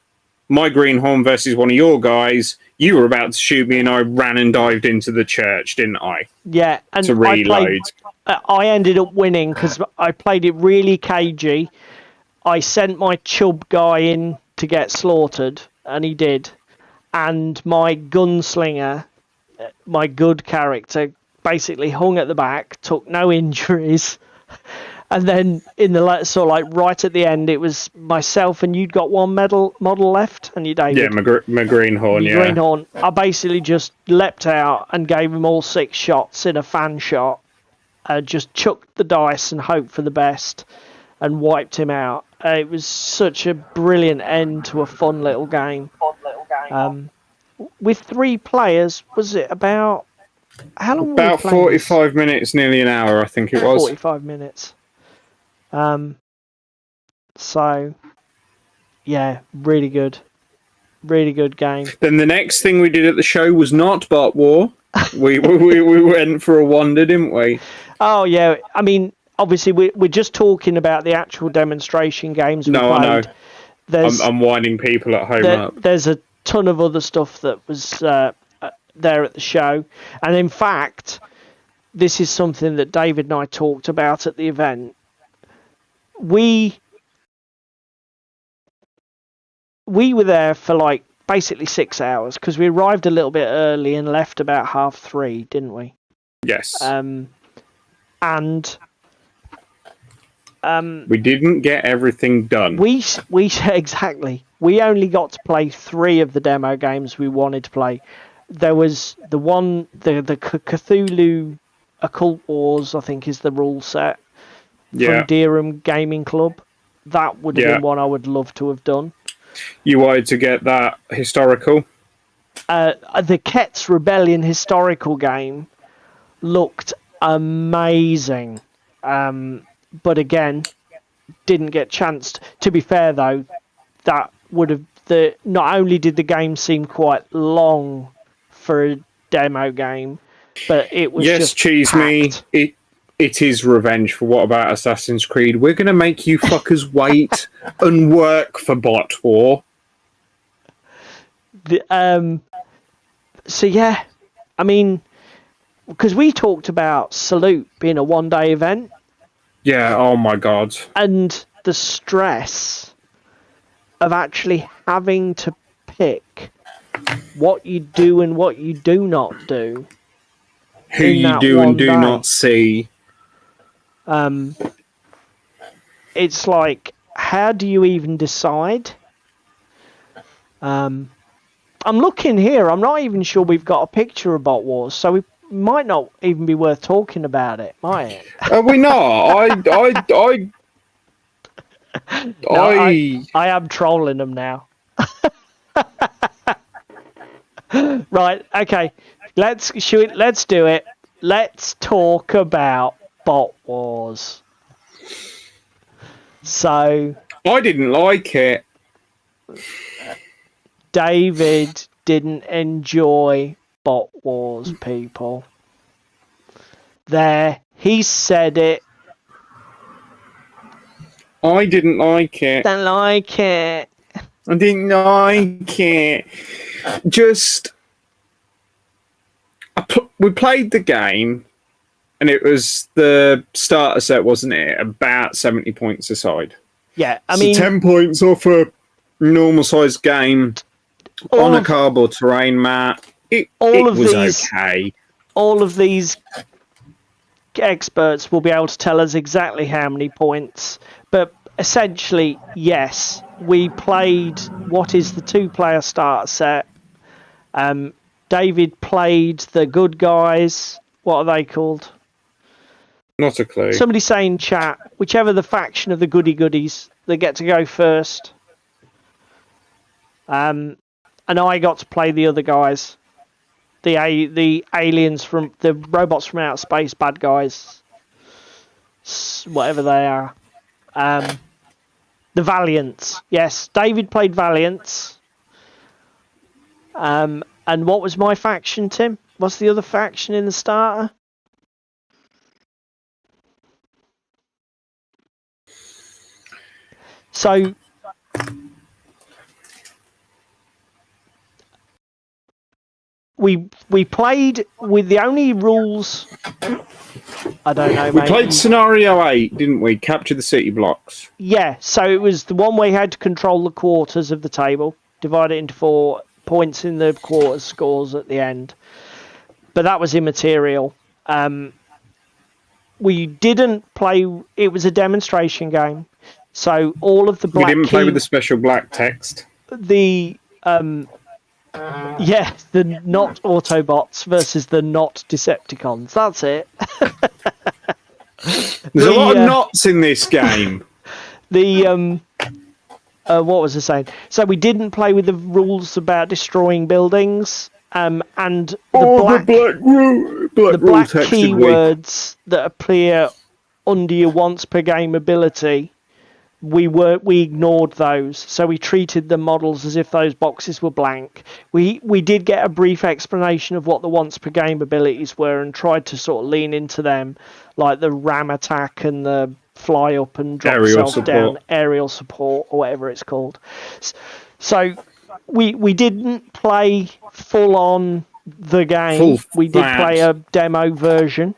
my greenhorn versus one of your guys. You were about to shoot me and I ran and dived into the church, didn't I? Yeah. And to reload. I ended up winning because I played it really cagey. I sent my chub guy in to get slaughtered, and he did. And my gunslinger, my good character, basically hung at the back, took no injuries. And then in the sort of like right at the end, it was myself and you'd got one model left, and you, David. Yeah, my greenhorn, yeah. Greenhorn. I basically just leapt out and gave him all 6 shots in a fan shot. Just chucked the dice and hoped for the best and wiped him out. It was such a brilliant end to a fun little game. With 3 players, was it about... How long about were we playing 45 this? minutes, nearly an hour, I think it was. 45 minutes. So, yeah, really good. Really good game. Then the next thing we did at the show was not Bot War. we went for a wander, didn't we? Oh, yeah. I mean, obviously, we're just talking about the actual demonstration games we played. I know. I'm winding people at home up. There's a ton of other stuff that was there at the show. And in fact, this is something that David and I talked about at the event. We were there for like basically 6 hours because we arrived a little bit early and left about 3:30, didn't we? Yes. And We didn't get everything done. We exactly. We only got to play 3 of the demo games we wanted to play. There was the Cthulhu Occult Wars, I think, is the rule set from Deerham Gaming Club. That would have been one I would love to have done. You wanted to get that historical? The Ket's Rebellion historical game looked amazing. But again, didn't get chanced. To be fair, though, that would have... Not only did the game seem quite long for a demo game, but it was just cheese packed. me. It is revenge for what about Assassin's Creed? We're going to make you fuckers wait and work for Bot War. So yeah, I mean, because we talked about Salute being a 1-day event. Yeah, oh my god. And the stress of actually having to pick what you do and what you do not do. Who you do and do not see. It's like, how do you even decide? I'm looking here. I'm not even sure we've got a picture of Bot Wars, so we might not even be worth talking about it, might it? Are we not? I am trolling them now. Right, okay. Let's do it. Let's talk about Bot Wars. So I didn't like it. David didn't enjoy Bot Wars, people. There, he said it. I didn't like it. Don't like it. I didn't like it. Just... we played the game, and it was the starter set, wasn't it? About 70 points aside. Yeah, I so mean... 10 points off a normal-sized game on a cardboard terrain mat. It was okay. All of these experts will be able to tell us exactly how many points, but essentially, yes, we played what is the 2-player starter set. David played the good guys. What are they called? Not a clue. Somebody say in chat, whichever the faction of the goodies, they get to go first. And I got to play the other guys. The aliens from... the robots from outer space, bad guys. Whatever they are. The Valiants. Yes, David played Valiants. And what was my faction, Tim? What's the other faction in the starter? So... We played with the only rules... I don't know, We played Scenario 8, didn't we? Capture the city blocks. Yeah, so it was the one where you had to control the quarters of the table, divide it into 4 points in the quarters scores at the end. But that was immaterial. We didn't play... It was a demonstration game. So all of the black... We didn't play with the special black text. The... yeah, the not Autobots versus the not Decepticons. That's it. There's a lot of knots in this game. What was I saying? So we didn't play with the rules about destroying buildings, and the black keywords that appear under your once per game ability. We ignored those, so we treated the models as if those boxes were blank. We did get a brief explanation of what the once per game abilities were and tried to sort of lean into them, like the ram attack and the fly up and drop yourself down, aerial support or whatever it's called. So we didn't play full on the game. We did play a demo version.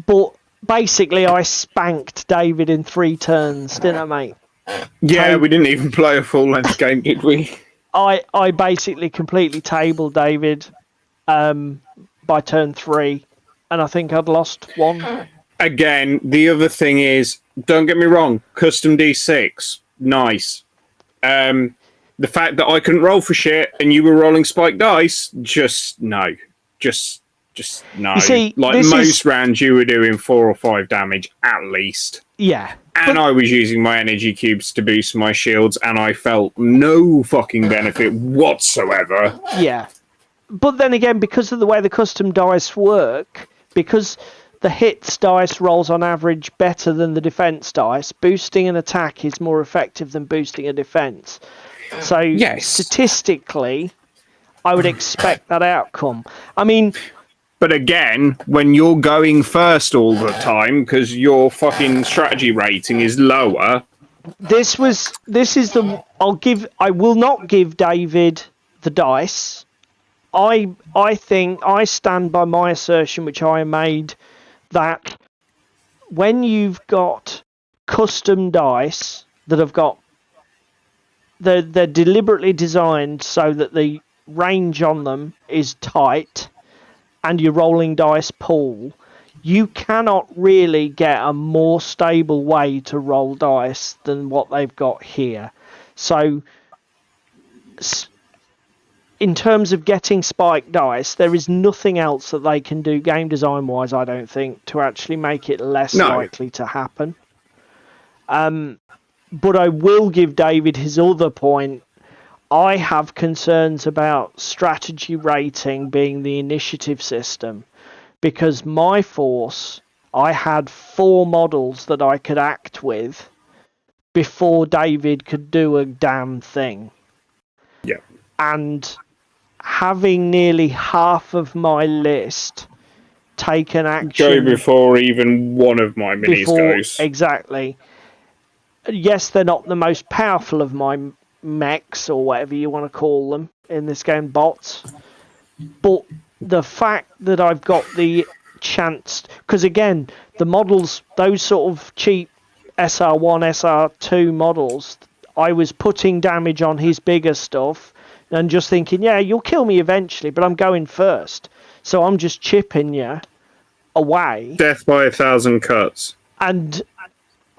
But basically, I spanked David in 3 turns, didn't I, mate? Yeah, we didn't even play a full-length game, did we? I basically completely tabled David by turn 3. and I think I'd lost one. Again, the other thing is, don't get me wrong, custom D6, nice. The fact that I couldn't roll for shit and you were rolling spiked dice, just no. Just no. You see, like most rounds, you were doing 4 or 5 damage at least. Yeah. And I was using my energy cubes to boost my shields, and I felt no fucking benefit whatsoever. Yeah. But then again, because of the way the custom dice work, because the hits dice rolls on average better than the defense dice, boosting an attack is more effective than boosting a defense. So statistically, I would expect that outcome. I mean... But again, when you're going first all the time because your fucking strategy rating is lower... I will not give David the dice. I think I stand by my assertion, which I made, that when you've got custom dice that have got... They're deliberately designed so that the range on them is tight and your rolling dice pool, you cannot really get a more stable way to roll dice than what they've got here. So in terms of getting spiked dice, there is nothing else that they can do game design wise, I don't think, to actually make it less likely to happen. But I will give David his other point. I have concerns about strategy rating being the initiative system, because my force, I had 4 models that I could act with before David could do a damn thing. Yeah. And having nearly half of my list taken action... Go before even one of my minis goes. Exactly. Yes, they're not the most powerful of my mechs, or whatever you want to call them in this game, bots. But the fact that I've got the chance... Because again, the models, those sort of cheap SR1, SR2 models, I was putting damage on his bigger stuff and just thinking, yeah, you'll kill me eventually, but I'm going first. So I'm just chipping you away. Death by 1,000 cuts. And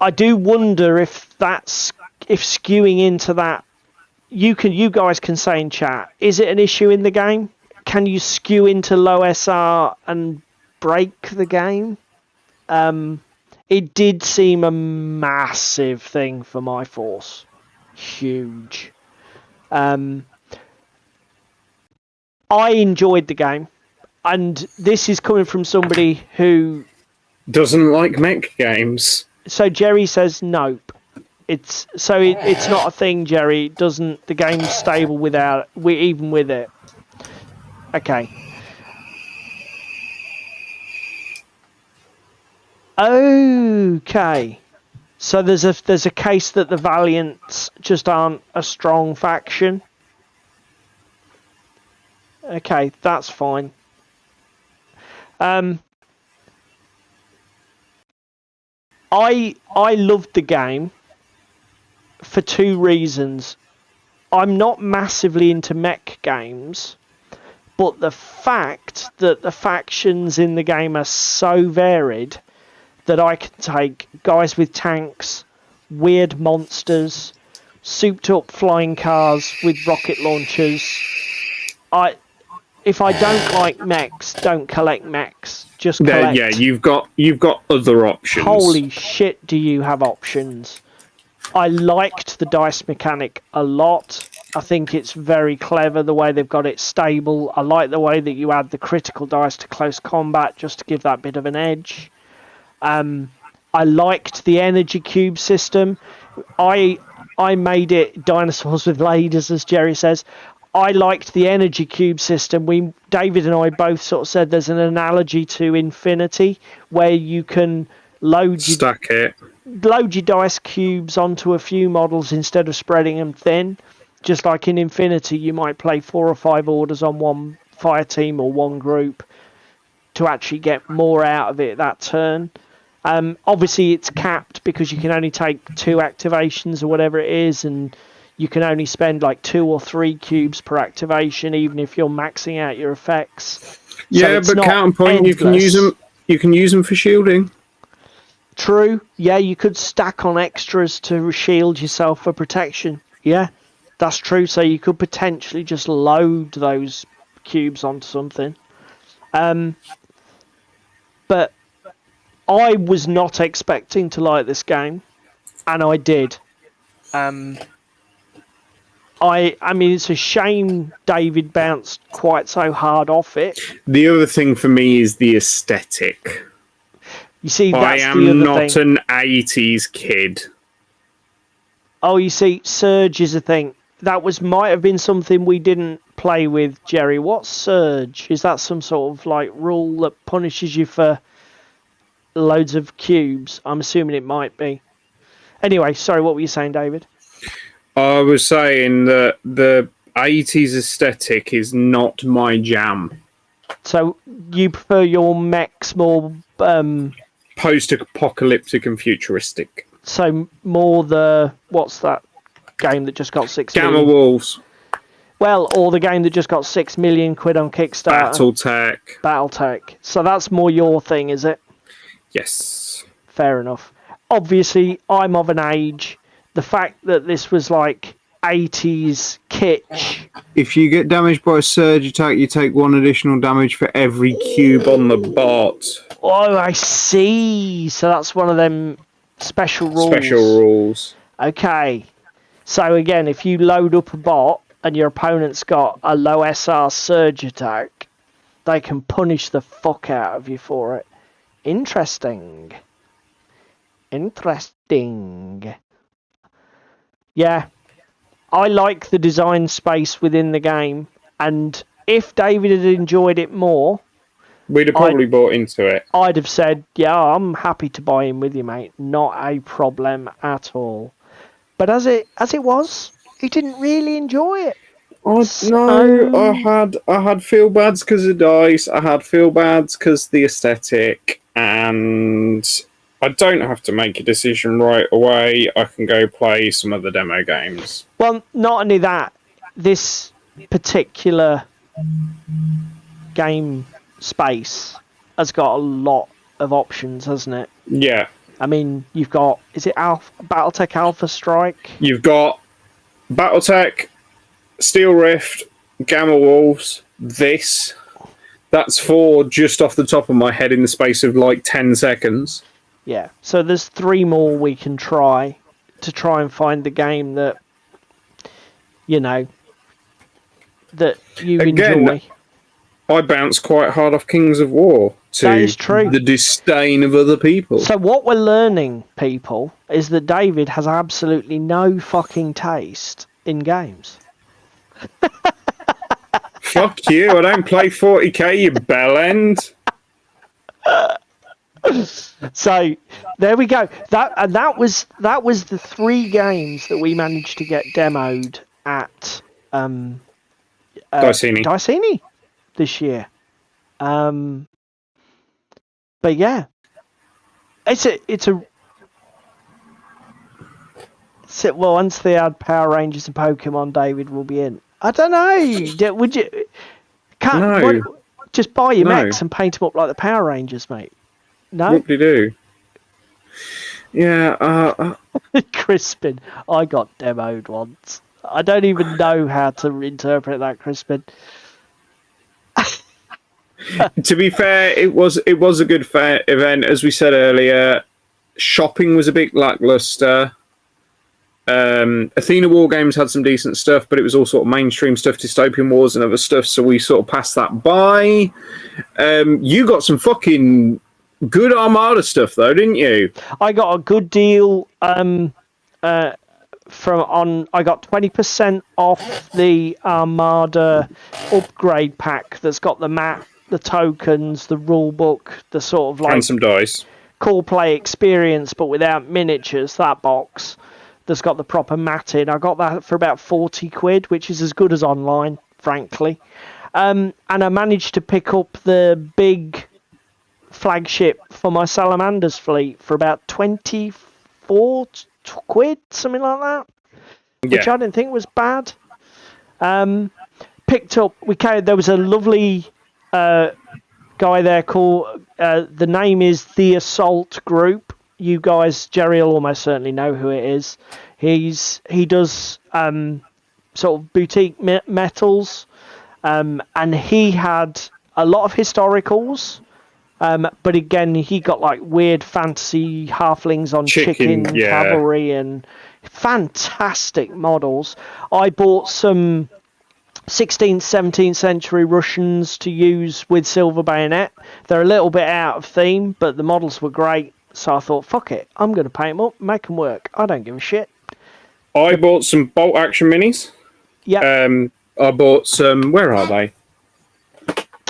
I do wonder if that's... If skewing into that... You guys can say in chat, is it an issue in the game? Can you skew into low SR and break the game? It did seem a massive thing for my force. Huge. I enjoyed the game. And this is coming from somebody who... Doesn't like mech games. So Jerry says nope. It's not a thing, Jerry. It doesn't... The game's stable even with it. Okay. Okay. So there's a case that the Valiants just aren't a strong faction. Okay, that's fine. I loved the game for 2 reasons. I'm not massively into mech games, but the fact that the factions in the game are so varied that I can take guys with tanks, weird monsters, souped up flying cars with rocket launchers. If I don't like mechs, don't collect mechs. Just collect. Yeah, you've got other options. Holy shit, do you have options? I liked the dice mechanic a lot. I think it's very clever the way they've got it stable. I like the way that you add the critical dice to close combat just to give that bit of an edge. I liked the energy cube system. I made it dinosaurs with lasers, as Jerry says. I liked the energy cube system. David and I both sort of said there's an analogy to Infinity, where you can load your dice cubes onto a few models instead of spreading them thin. Just like in Infinity, you might play 4 or 5 orders on one fire team or one group to actually get more out of it that turn. Obviously, it's capped because you can only take 2 activations or whatever it is, and you can only spend like 2 or 3 cubes per activation, even if you're maxing out your effects. Yeah, but counterpoint, you can use them. You can use them for shielding. True. Yeah, you could stack on extras to shield yourself for protection. Yeah, that's true. So you could potentially just load those cubes onto something. But I was not expecting to like this game, and I did. I mean, it's a shame David bounced quite so hard off it. The other thing for me is the aesthetic. You see, I that's the am other not thing. an 80s kid. Oh, you see, Surge is a thing. That might have been something we didn't play with, Jerry. What's Surge? Is that some sort of like rule that punishes you for loads of cubes? I'm assuming it might be. Anyway, sorry, what were you saying, David? I was saying that the 80s aesthetic is not my jam. So you prefer your mechs more... post-apocalyptic and futuristic. So more the... What's that game that just got 6 Gamma million? Wolves. Well, or the game that just got 6 million quid on Kickstarter. Battletech. So that's more your thing, is it? Yes. Fair enough. Obviously, I'm of an age. The fact that this was like 80s kitsch. If you get damaged by a surge attack, you take 1 additional damage for every cube on the bot. Oh, I see. So that's one of them special rules. Okay. So again, if you load up a bot and your opponent's got a low SR surge attack, they can punish the fuck out of you for it. Interesting. Yeah. I like the design space within the game, and if David had enjoyed it more, we'd have probably bought into it. I'd have said, yeah, I'm happy to buy in with you, mate. Not a problem at all. But as it was, he didn't really enjoy it. I had feel bads because of dice. I had feel bads because the aesthetic, and I don't have to make a decision right away. I can go play some of the demo games. Well, not only that, this particular game space has got a lot of options, hasn't it? Yeah. I mean, you've got, is it Battletech Alpha Strike? You've got Battletech, Steel Rift, Gamma Wolves, this. That's 4 just off the top of my head in the space of like 10 seconds. Yeah, so there's 3 more we can try and find the game that, you know, that you enjoy. I bounce quite hard off Kings of War to that is true. The disdain of other people. So what we're learning, people, is that David has absolutely no fucking taste in games. Fuck you, I don't play 40k, you bellend. So there we go. That was the 3 games that we managed to get demoed at Diceni this year. But yeah, well, once they add Power Rangers and Pokemon, David will be in. I don't know. Would you? Just buy your mechs and paint them up like the Power Rangers, mate. No? What do you do? Yeah, Crispin. I got demoed once. I don't even know how to interpret that, Crispin. To be fair, it was a good event. As we said earlier, shopping was a bit lackluster. Athena War Games had some decent stuff, but it was all sort of mainstream stuff, Dystopian Wars and other stuff, so we sort of passed that by. You got some fucking good Armada stuff, though, didn't you? I got a good deal I got 20% off the Armada upgrade pack that's got the map, the tokens, the rule book, the sort of like... And some dice. Core play experience, but without miniatures, that box that's got the proper mat in. I got that for about 40 quid, which is as good as online, frankly. And I managed to pick up the big flagship for my Salamanders fleet for about 24 quid, something like that, which I didn't think was bad. Picked up, there was a lovely guy there called, the name is The Assault Group. You guys, Jerry will almost certainly know who it is. He does sort of boutique metals, and he had a lot of historicals. But again, he got like weird fantasy halflings on chicken cavalry and fantastic models. I bought some 16th, 17th century Russians to use with silver bayonet. They're a little bit out of theme, but the models were great. So I thought, fuck it, I'm going to paint them up, make them work. I don't give a shit. I bought some bolt action minis. Yeah. I bought some. Where are they?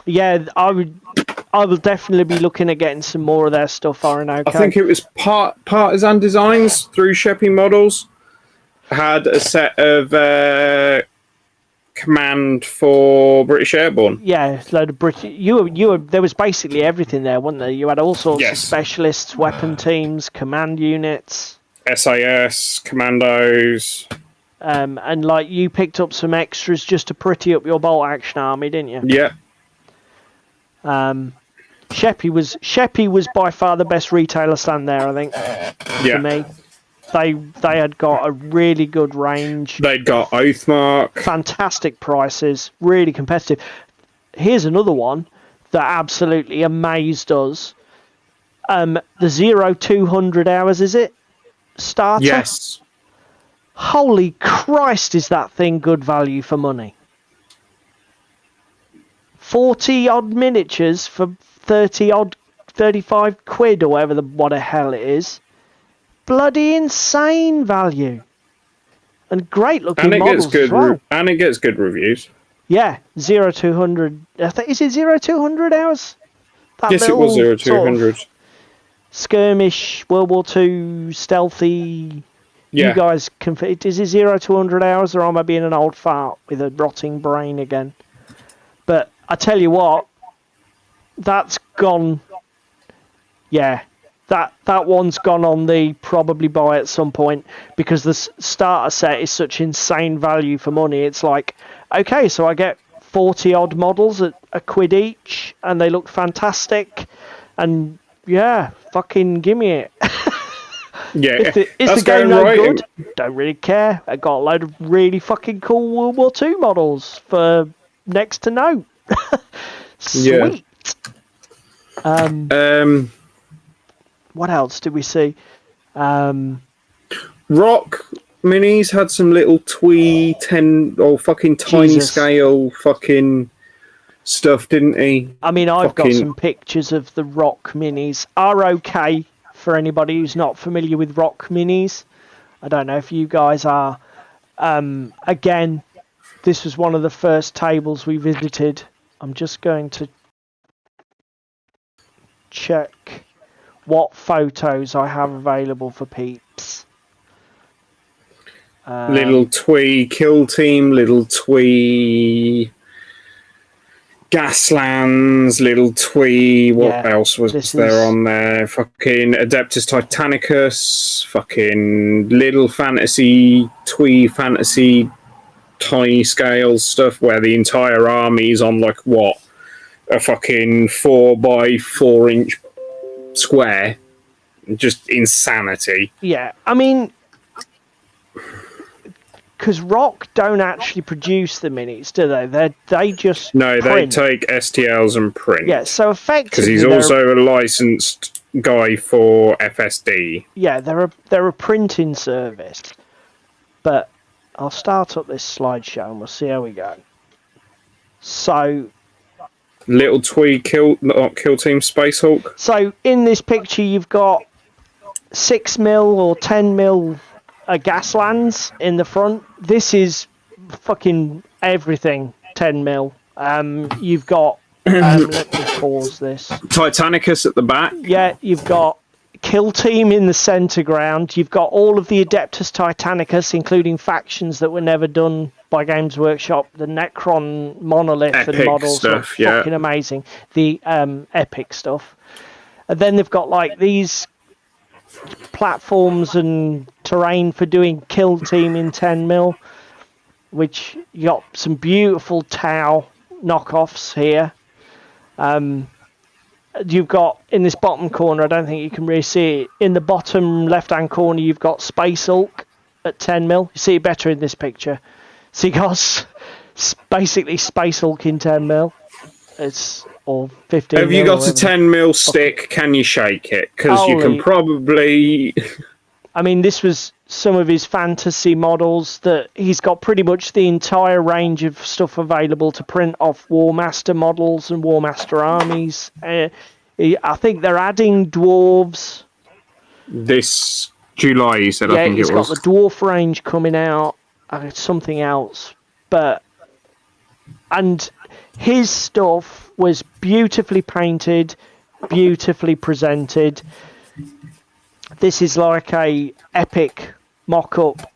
Yeah, I will definitely be looking at getting some more of their stuff. I think it was Partisan Designs through Sheppy Models. Had a set of Command for British Airborne. Yeah, a load of British. You were. There was basically everything there, wasn't there? You had all sorts of specialists, weapon teams, command units, SAS, commandos. And like you picked up some extras just to pretty up your bolt action army, didn't you? Yeah. Sheppy was by far the best retailer stand there, I think. For me. They had got a really good range. They'd got Oathmark. Fantastic prices, really competitive. Here's another one that absolutely amazed us. The 0-200 hours, is it? Starter? Yes. Holy Christ, is that thing good value for money? 40 odd miniatures for 35 quid or whatever what the hell it is. Bloody insane value. And great looking models as well. And it gets good reviews. Yeah, 0-200. Is it 0-200 hours? Yes, it was 0-200. Skirmish, World War II, stealthy. Yeah. You guys, is it 0-200 hours, or am I being an old fart with a rotting brain again? But I tell you what, that's gone. Yeah, that one's gone on the probably buy at some point, because the starter set is such insane value for money. It's like, okay, so I get 40 odd models at £1 each, and they look fantastic, and yeah, fucking give me it. Yeah, is the game no good? Don't really care. I got a load of really fucking cool World War II models for next to no. Sweet. Yeah. What else did we see? Rock Minis had some little twee 10 or fucking tiny scale fucking stuff, didn't he? I mean, I've got some pictures of the Rock Minis. ROK, for anybody who's not familiar with Rock Minis. I don't know if you guys are. Again, this was one of the first tables we visited. I'm just going to check what photos I have available for peeps. Little twee kill team, little twee Gaslands, little twee. What else was there on there? Fucking Adeptus Titanicus, fucking little fantasy, twee fantasy, tiny scale stuff where the entire army's on like what? A fucking 4x4 inch square. Just insanity. Yeah, I mean, because Rock don't actually produce the minis, do they? They just print. They take STLs and print. Yeah, so effectively, because he's also a licensed guy for FSD. Yeah, they're a printing service. But I'll start up this slideshow and we'll see how we go. So, little twee kill team Space Hawk. So in this picture, you've got 6mm or 10mm Gaslands in the front. This is fucking everything 10mm. You've got let me pause this. Titanicus at the back. Yeah, you've got Kill Team in the centre ground. You've got all of the Adeptus Titanicus, including factions that were never done by Games Workshop. The Necron monolith epic and models stuff, are fucking amazing. The epic stuff. And then they've got like these platforms and terrain for doing Kill Team in 10mm, which you got some beautiful Tau knockoffs here. you've got in this bottom corner, I don't think you can really see it. In the bottom left-hand corner, you've got Space Hulk at 10 mil. You see it better in this picture. So you got basically Space Hulk in 10 mil. It's or 15 Have mil. you got a whatever. 10 mil stick? Can you shake it? Because you can probably. I mean, this was some of his fantasy models that he's got pretty much the entire range of stuff available to print off War Master models and War Master armies. I think they're adding dwarves. This July, you said, Yeah, I think it was. he's got the dwarf range coming out. Something else. And his stuff was beautifully painted, beautifully presented. This is like a epic mock-up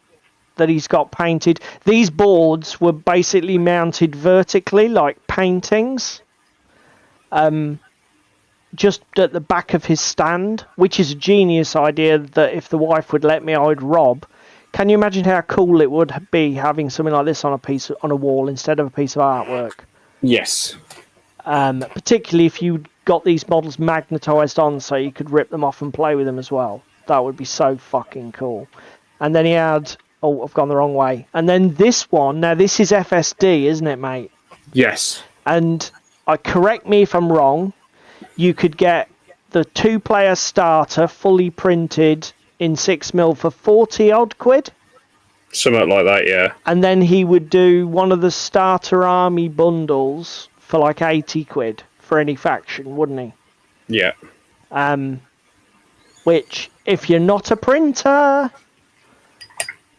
that he's got painted. These boards were basically mounted vertically like paintings, just at the back of his stand, which is a genius idea that if the wife would let me, I'd rob. Can you imagine how cool it would be having something like this on a wall instead of a piece of artwork? Yes. Particularly if you got these models magnetized on so you could rip them off and play with them as well. That would be so fucking cool. And then he had... Oh, I've gone the wrong way. And then this one... Now, this is FSD, isn't it, mate? Yes. And correct me if I'm wrong, you could get the 2-player starter fully printed in 6mm for 40-odd quid. Something like that, yeah. And then he would do one of the starter army bundles for like 80 quid for any faction, wouldn't he? Yeah. Which, if you're not a printer,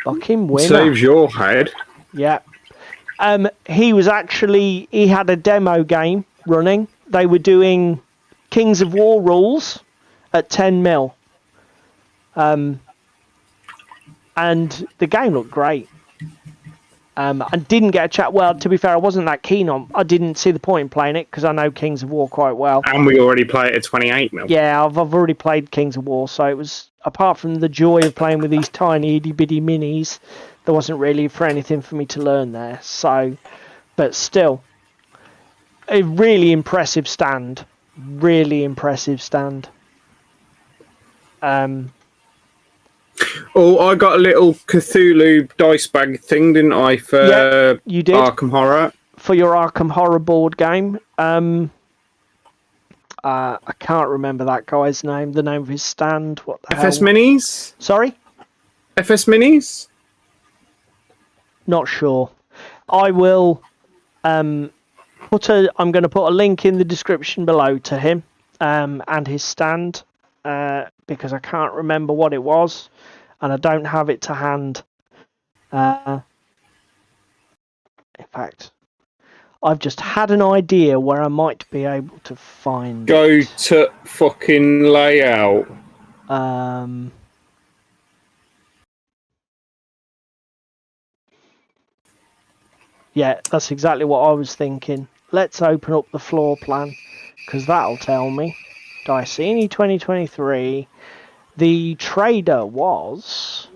fucking winner. Saves your head. Yeah. He had a demo game running. They were doing Kings of War rules at 10 mil. And the game looked great. I didn't get a chat. Well, to be fair, I wasn't that keen on. I didn't see the point in playing it because I know Kings of War quite well. And we already play it at 28 mil. Yeah, I've already played Kings of War, so it was, apart from the joy of playing with these tiny itty bitty minis, there wasn't really for anything for me to learn there. So, but still, a really impressive stand. Really impressive stand. Oh, I got a little Cthulhu dice bag thing, didn't I, for you did. Arkham Horror? For your Arkham Horror board game. I can't remember that guy's name, the name of his stand. What the FS hell? Minis? Sorry? FS Minis? Not sure. I will I'm going to put a link in the description below to him and his stand because I can't remember what it was and I don't have it to hand. In fact, I've just had an idea where I might be able to find Go to fucking layout. Yeah, that's exactly what I was thinking. Let's open up the floor plan because that'll tell me. Diceni 2023. The trader was.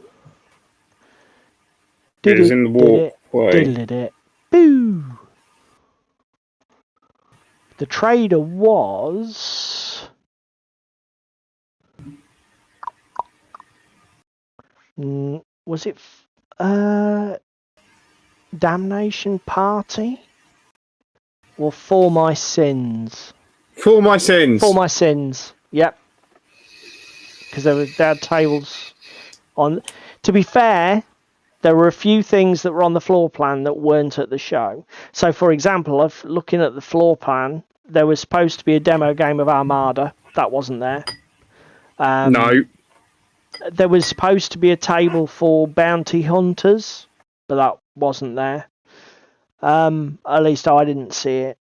It was in the walkway. Boo! The trader was. Was it. Damnation Party? Or For My Sins? For My Sins. For My Sins, yep. Because they had tables on. To be fair, there were a few things that were on the floor plan that weren't at the show. So, for example, looking at the floor plan, there was supposed to be a demo game of Armada. That wasn't there. No. There was supposed to be a table for Bounty Hunters, but that wasn't there. At least I didn't see it.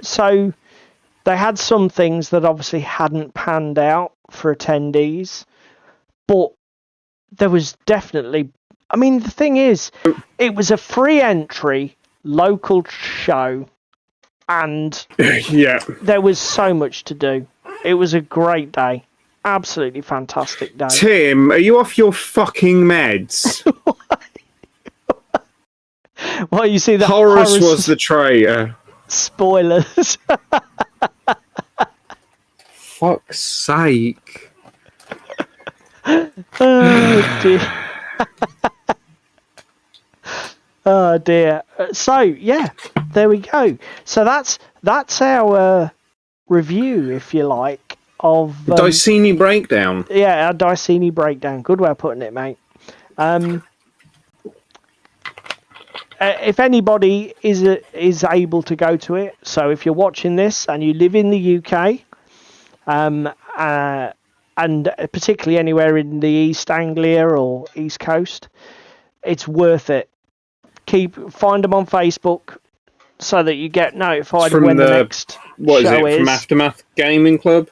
So they had some things that obviously hadn't panned out for attendees, but there was definitely. I mean, the thing is, it was a free entry local show, and yeah, there was so much to do. It was a great day. Absolutely fantastic day. Tim, are you off your fucking meds? Well, you see, the Horus was the traitor. Spoilers. fuck's sake. Oh dear. Oh dear. So yeah, there we go. So that's our review, if you like, of Diceni breakdown. Yeah, our Diceni breakdown. Good way of putting it, mate. If anybody is able to go to it, so if you're watching this and you live in the UK, and particularly anywhere in the East Anglia or East Coast, it's worth it. Find them on Facebook so that you get notified of when the next show is. From Aftermath Gaming Club?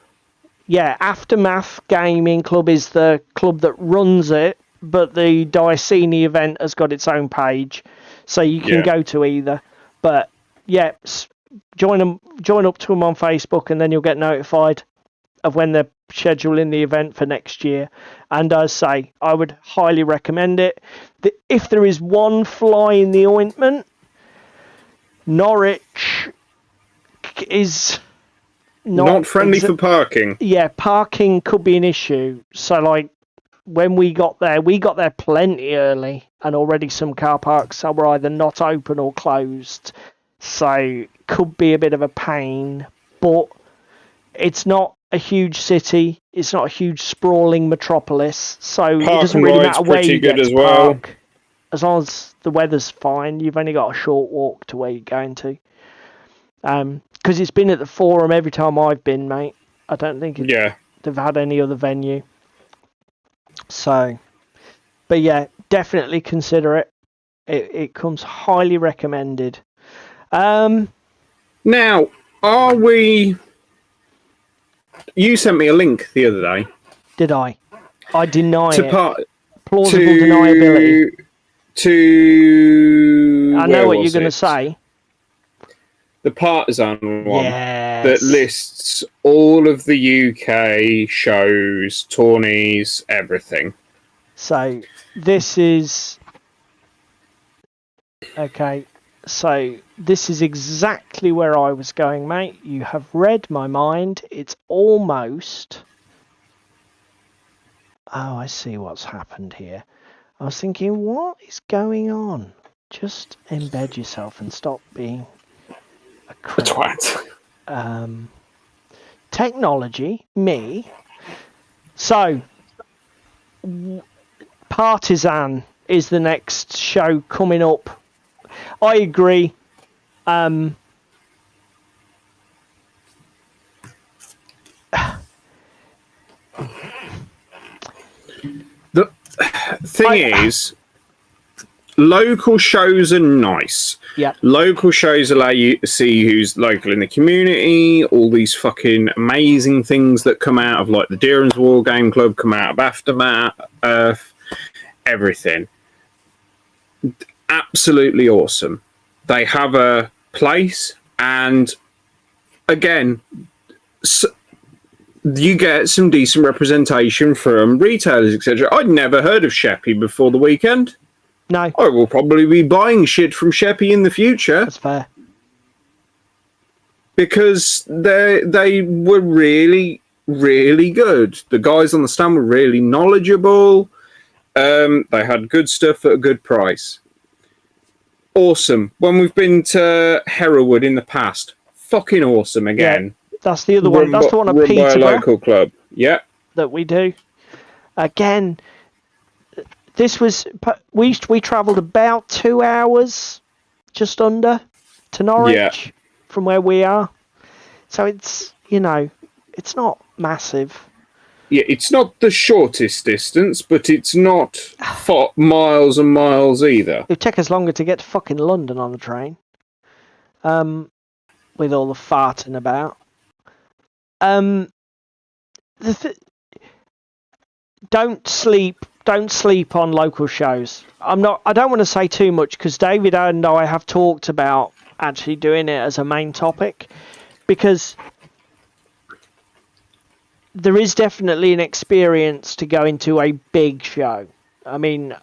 Yeah, Aftermath Gaming Club is the club that runs it, but the Diceni event has got its own page, so you can go to either. But yeah, join up to them on Facebook, and then you'll get notified of when they're scheduling the event for next year. And as I say, I would highly recommend it. If there is one fly in the ointment, Norwich is not friendly for parking. Yeah, parking could be an issue. So, like, when we got there plenty early, and already some car parks were either not open or closed. So, could be a bit of a pain. But it's not a huge city. It's not a huge sprawling metropolis. So, it doesn't really matter where you get to park. As long as the weather's fine, you've only got a short walk to where you're going to. Because it's been at the Forum every time I've been, mate. I don't think they've had any other venue. So, but yeah, definitely consider it. It comes highly recommended. Now, are we... You sent me a link the other day. Did I? I deny it. Plausible deniability. I know what you're going to say. The Partisan one that lists all of the UK shows, tourneys, everything. So this is okay. So this is exactly where I was going, mate. You have read my mind. It's almost... Oh, I see what's happened here. I was thinking, what is going on? Just embed yourself and stop being a twat. Technology, me. So, Partisan is the next show coming up. I agree. The thing is, local shows are nice. Yeah. Local shows allow you to see who's local in the community, all these fucking amazing things that come out of, like, the Deeran's War Game Club, come out of Aftermath, everything. Absolutely awesome. They have a place, and again, you get some decent representation from retailers, etc. I'd never heard of Sheppy before the weekend. No. I will probably be buying shit from Sheppy in the future. That's fair. Because they were really, really good. The guys on the stand were really knowledgeable. They had good stuff at a good price. Awesome. When we've been to Hereward in the past, fucking awesome again. Yeah, that's the other one. That's the one at Peterborough. By a local club. Yeah. That we do. Again, this was... We travelled about 2 hours, just under, to Norwich from where we are. So it's, it's not massive. Yeah, it's not the shortest distance, but it's not miles and miles either. It'd take us longer to get to fucking London on the train. With all the farting about. Don't sleep on local shows. I don't want to say too much, because David and I have talked about actually doing it as a main topic, because there is definitely an experience to go into a big show. I mean,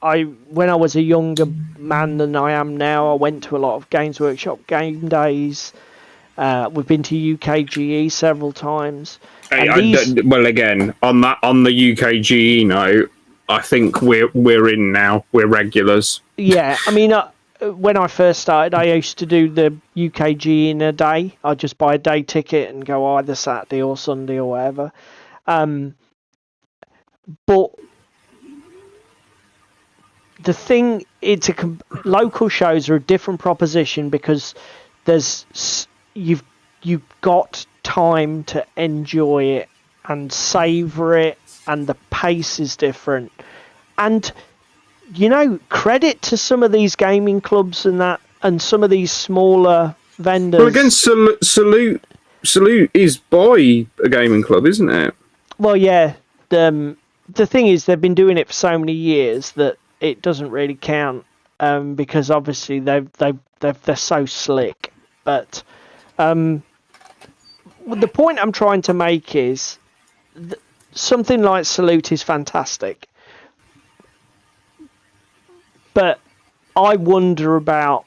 when I was a younger man than I am now, I went to a lot of Games Workshop game days, We've been to UKGE several times. Well, again, on the UKGE note, I think we're in now. We're regulars. Yeah, I mean, when I first started, I used to do the UKGE in a day. I'd just buy a day ticket and go either Saturday or Sunday or whatever. But the thing, local shows are a different proposition because you've got time to enjoy it and savor it, and the pace is different. And credit to some of these gaming clubs and some of these smaller vendors. Well, again, Salute is by a gaming club, isn't it? Well, yeah. The thing is, they've been doing it for so many years that it doesn't really count, because obviously they're so slick. But the point I'm trying to make is something like Salute is fantastic, but I wonder about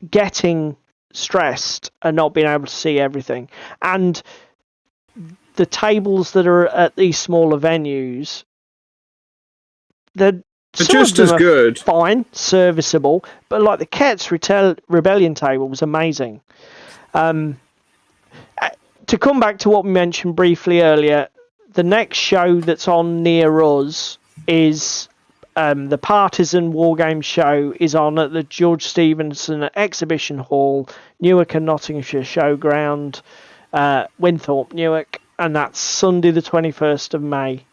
getting stressed and not being able to see everything. And the tables that are at these smaller venues, they're just as good. Fine, serviceable, but like the Ket's Rebellion table was amazing. To come back to what we mentioned briefly earlier, the next show that's on near us is the Partisan Wargames show is on at the George Stephenson Exhibition Hall, Newark and Nottinghamshire Showground, Winthorpe, Newark, and that's Sunday the 21st of May.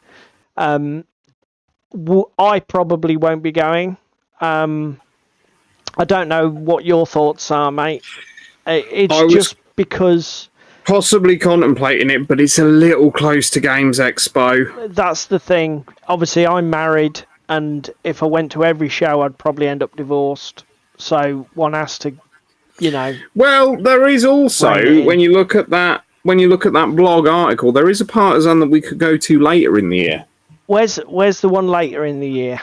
I probably won't be going. I don't know what your thoughts are, mate. It's just because... Possibly contemplating it, but it's a little close to Games Expo. That's the thing. Obviously, I'm married, and if I went to every show, I'd probably end up divorced. So one has to, Well, there is also, when you look at that blog article, there is a Partisan that we could go to later in the year. Where's the one later in the year?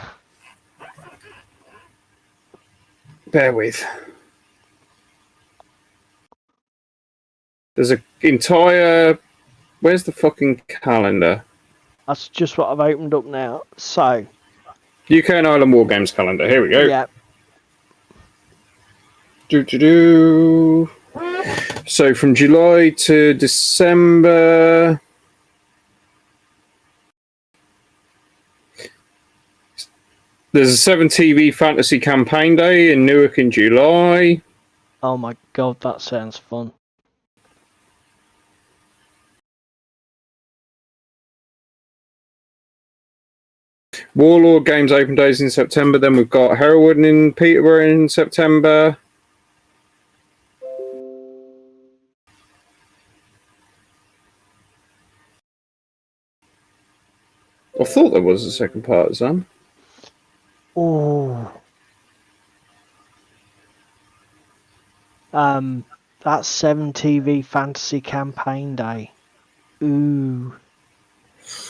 Bear with. There's an entire... Where's the fucking calendar? That's just what I've opened up now. So... UK and Ireland Wargames calendar. Here we go. Yeah. So from July to December... There's a 7TV Fantasy Campaign Day in Newark in July. Oh my god, that sounds fun. Warlord Games Open Days in September. Then we've got Hereward in Peterborough in September. I thought there was a second Partisan. Oh. That's 7TV Fantasy Campaign Day. Ooh.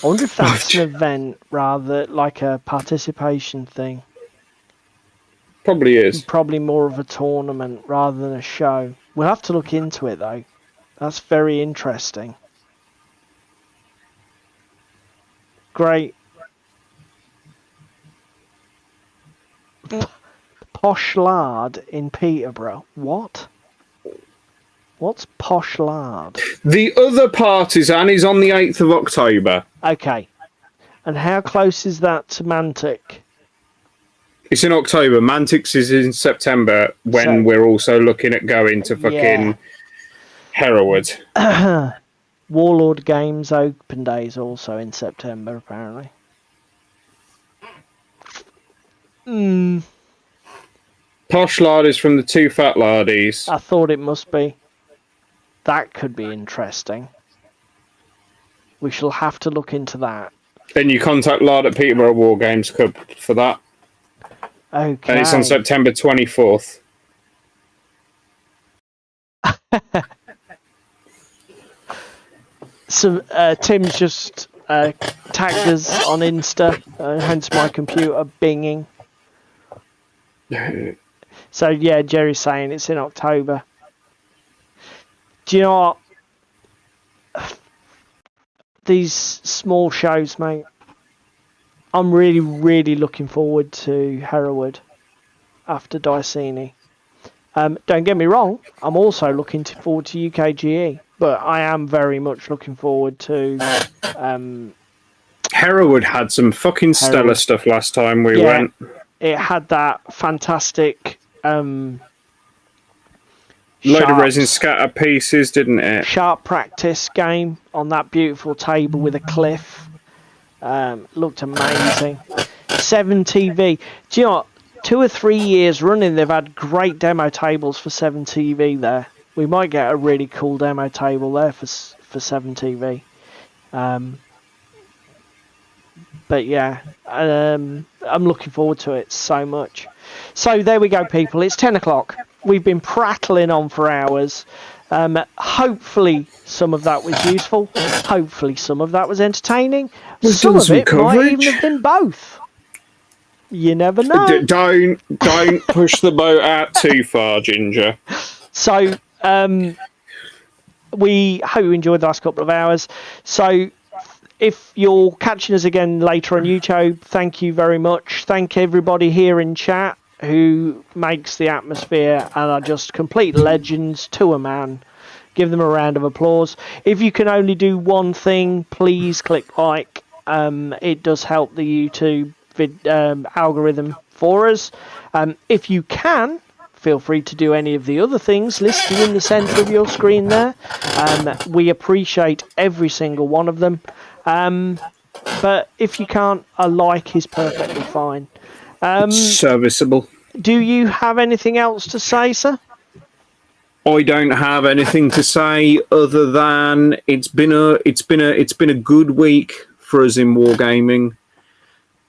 I wonder if that's an event rather like a participation thing. Probably is. Probably more of a tournament rather than a show. We'll have to look into it though. That's very interesting. Great. Posh Lard in Peterborough. What? What's Posh Lard? The other Partisan is on the 8th of October. Okay. And how close is that to Mantic? It's in October. Mantix is in September when we're also looking at going to fucking Hereward. Warlord Games Open Days also in September, apparently. Posh Lard is from the Two Fat Lardies. I thought it must be. That could be interesting. We shall have to look into that. Then you contact Lard at Peterborough War Games Club for that. Okay. And it's on September 24th. So Tim's just tagged us on Insta, hence my computer binging. So yeah, Jerry's saying it's in October. Do you know what? These small shows, mate. I'm really, really looking forward to Hereward after Diceni. Don't get me wrong, I'm also looking forward to UKGE, but I am very much looking forward to Hereward had some fucking stellar stuff last time we went. It had that fantastic load of resin scatter pieces, didn't it? Sharp practice game on that beautiful table with a cliff. Looked amazing. 7TV. Do you know what? 2 or 3 years running, they've had great demo tables for 7TV there. We might get a really cool demo table there for 7TV. But yeah, I'm looking forward to it so much. So there we go, people. It's 10 o'clock. We've been prattling on for hours. Hopefully some of that was useful. Hopefully some of that was entertaining. Some of it might even have been both. You never know. Don't push the boat out too far, Ginger. So we hope you enjoyed the last couple of hours. So if you're catching us again later on YouTube, thank you very much. Thank everybody here in chat who makes the atmosphere and are just complete legends to a man. Give them a round of applause. If you can only do one thing, please click like. It does help the YouTube algorithm for us. If you can, feel free to do any of the other things listed in the centre of your screen there. We appreciate every single one of them. But if you can't, a like is perfectly fine. It's serviceable. Do you have anything else to say, sir? I don't have anything to say other than it's been a good week for us in wargaming,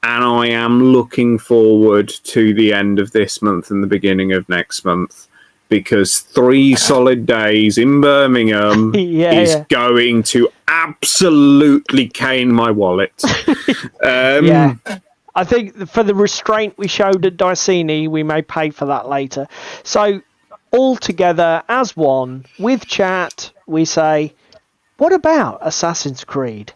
and I am looking forward to the end of this month and the beginning of next month, because 3 solid days in Birmingham is going to absolutely cane my wallet. I think for the restraint we showed at Diceni, we may pay for that later. So, all together as one, with chat, we say, what about Assassin's Creed?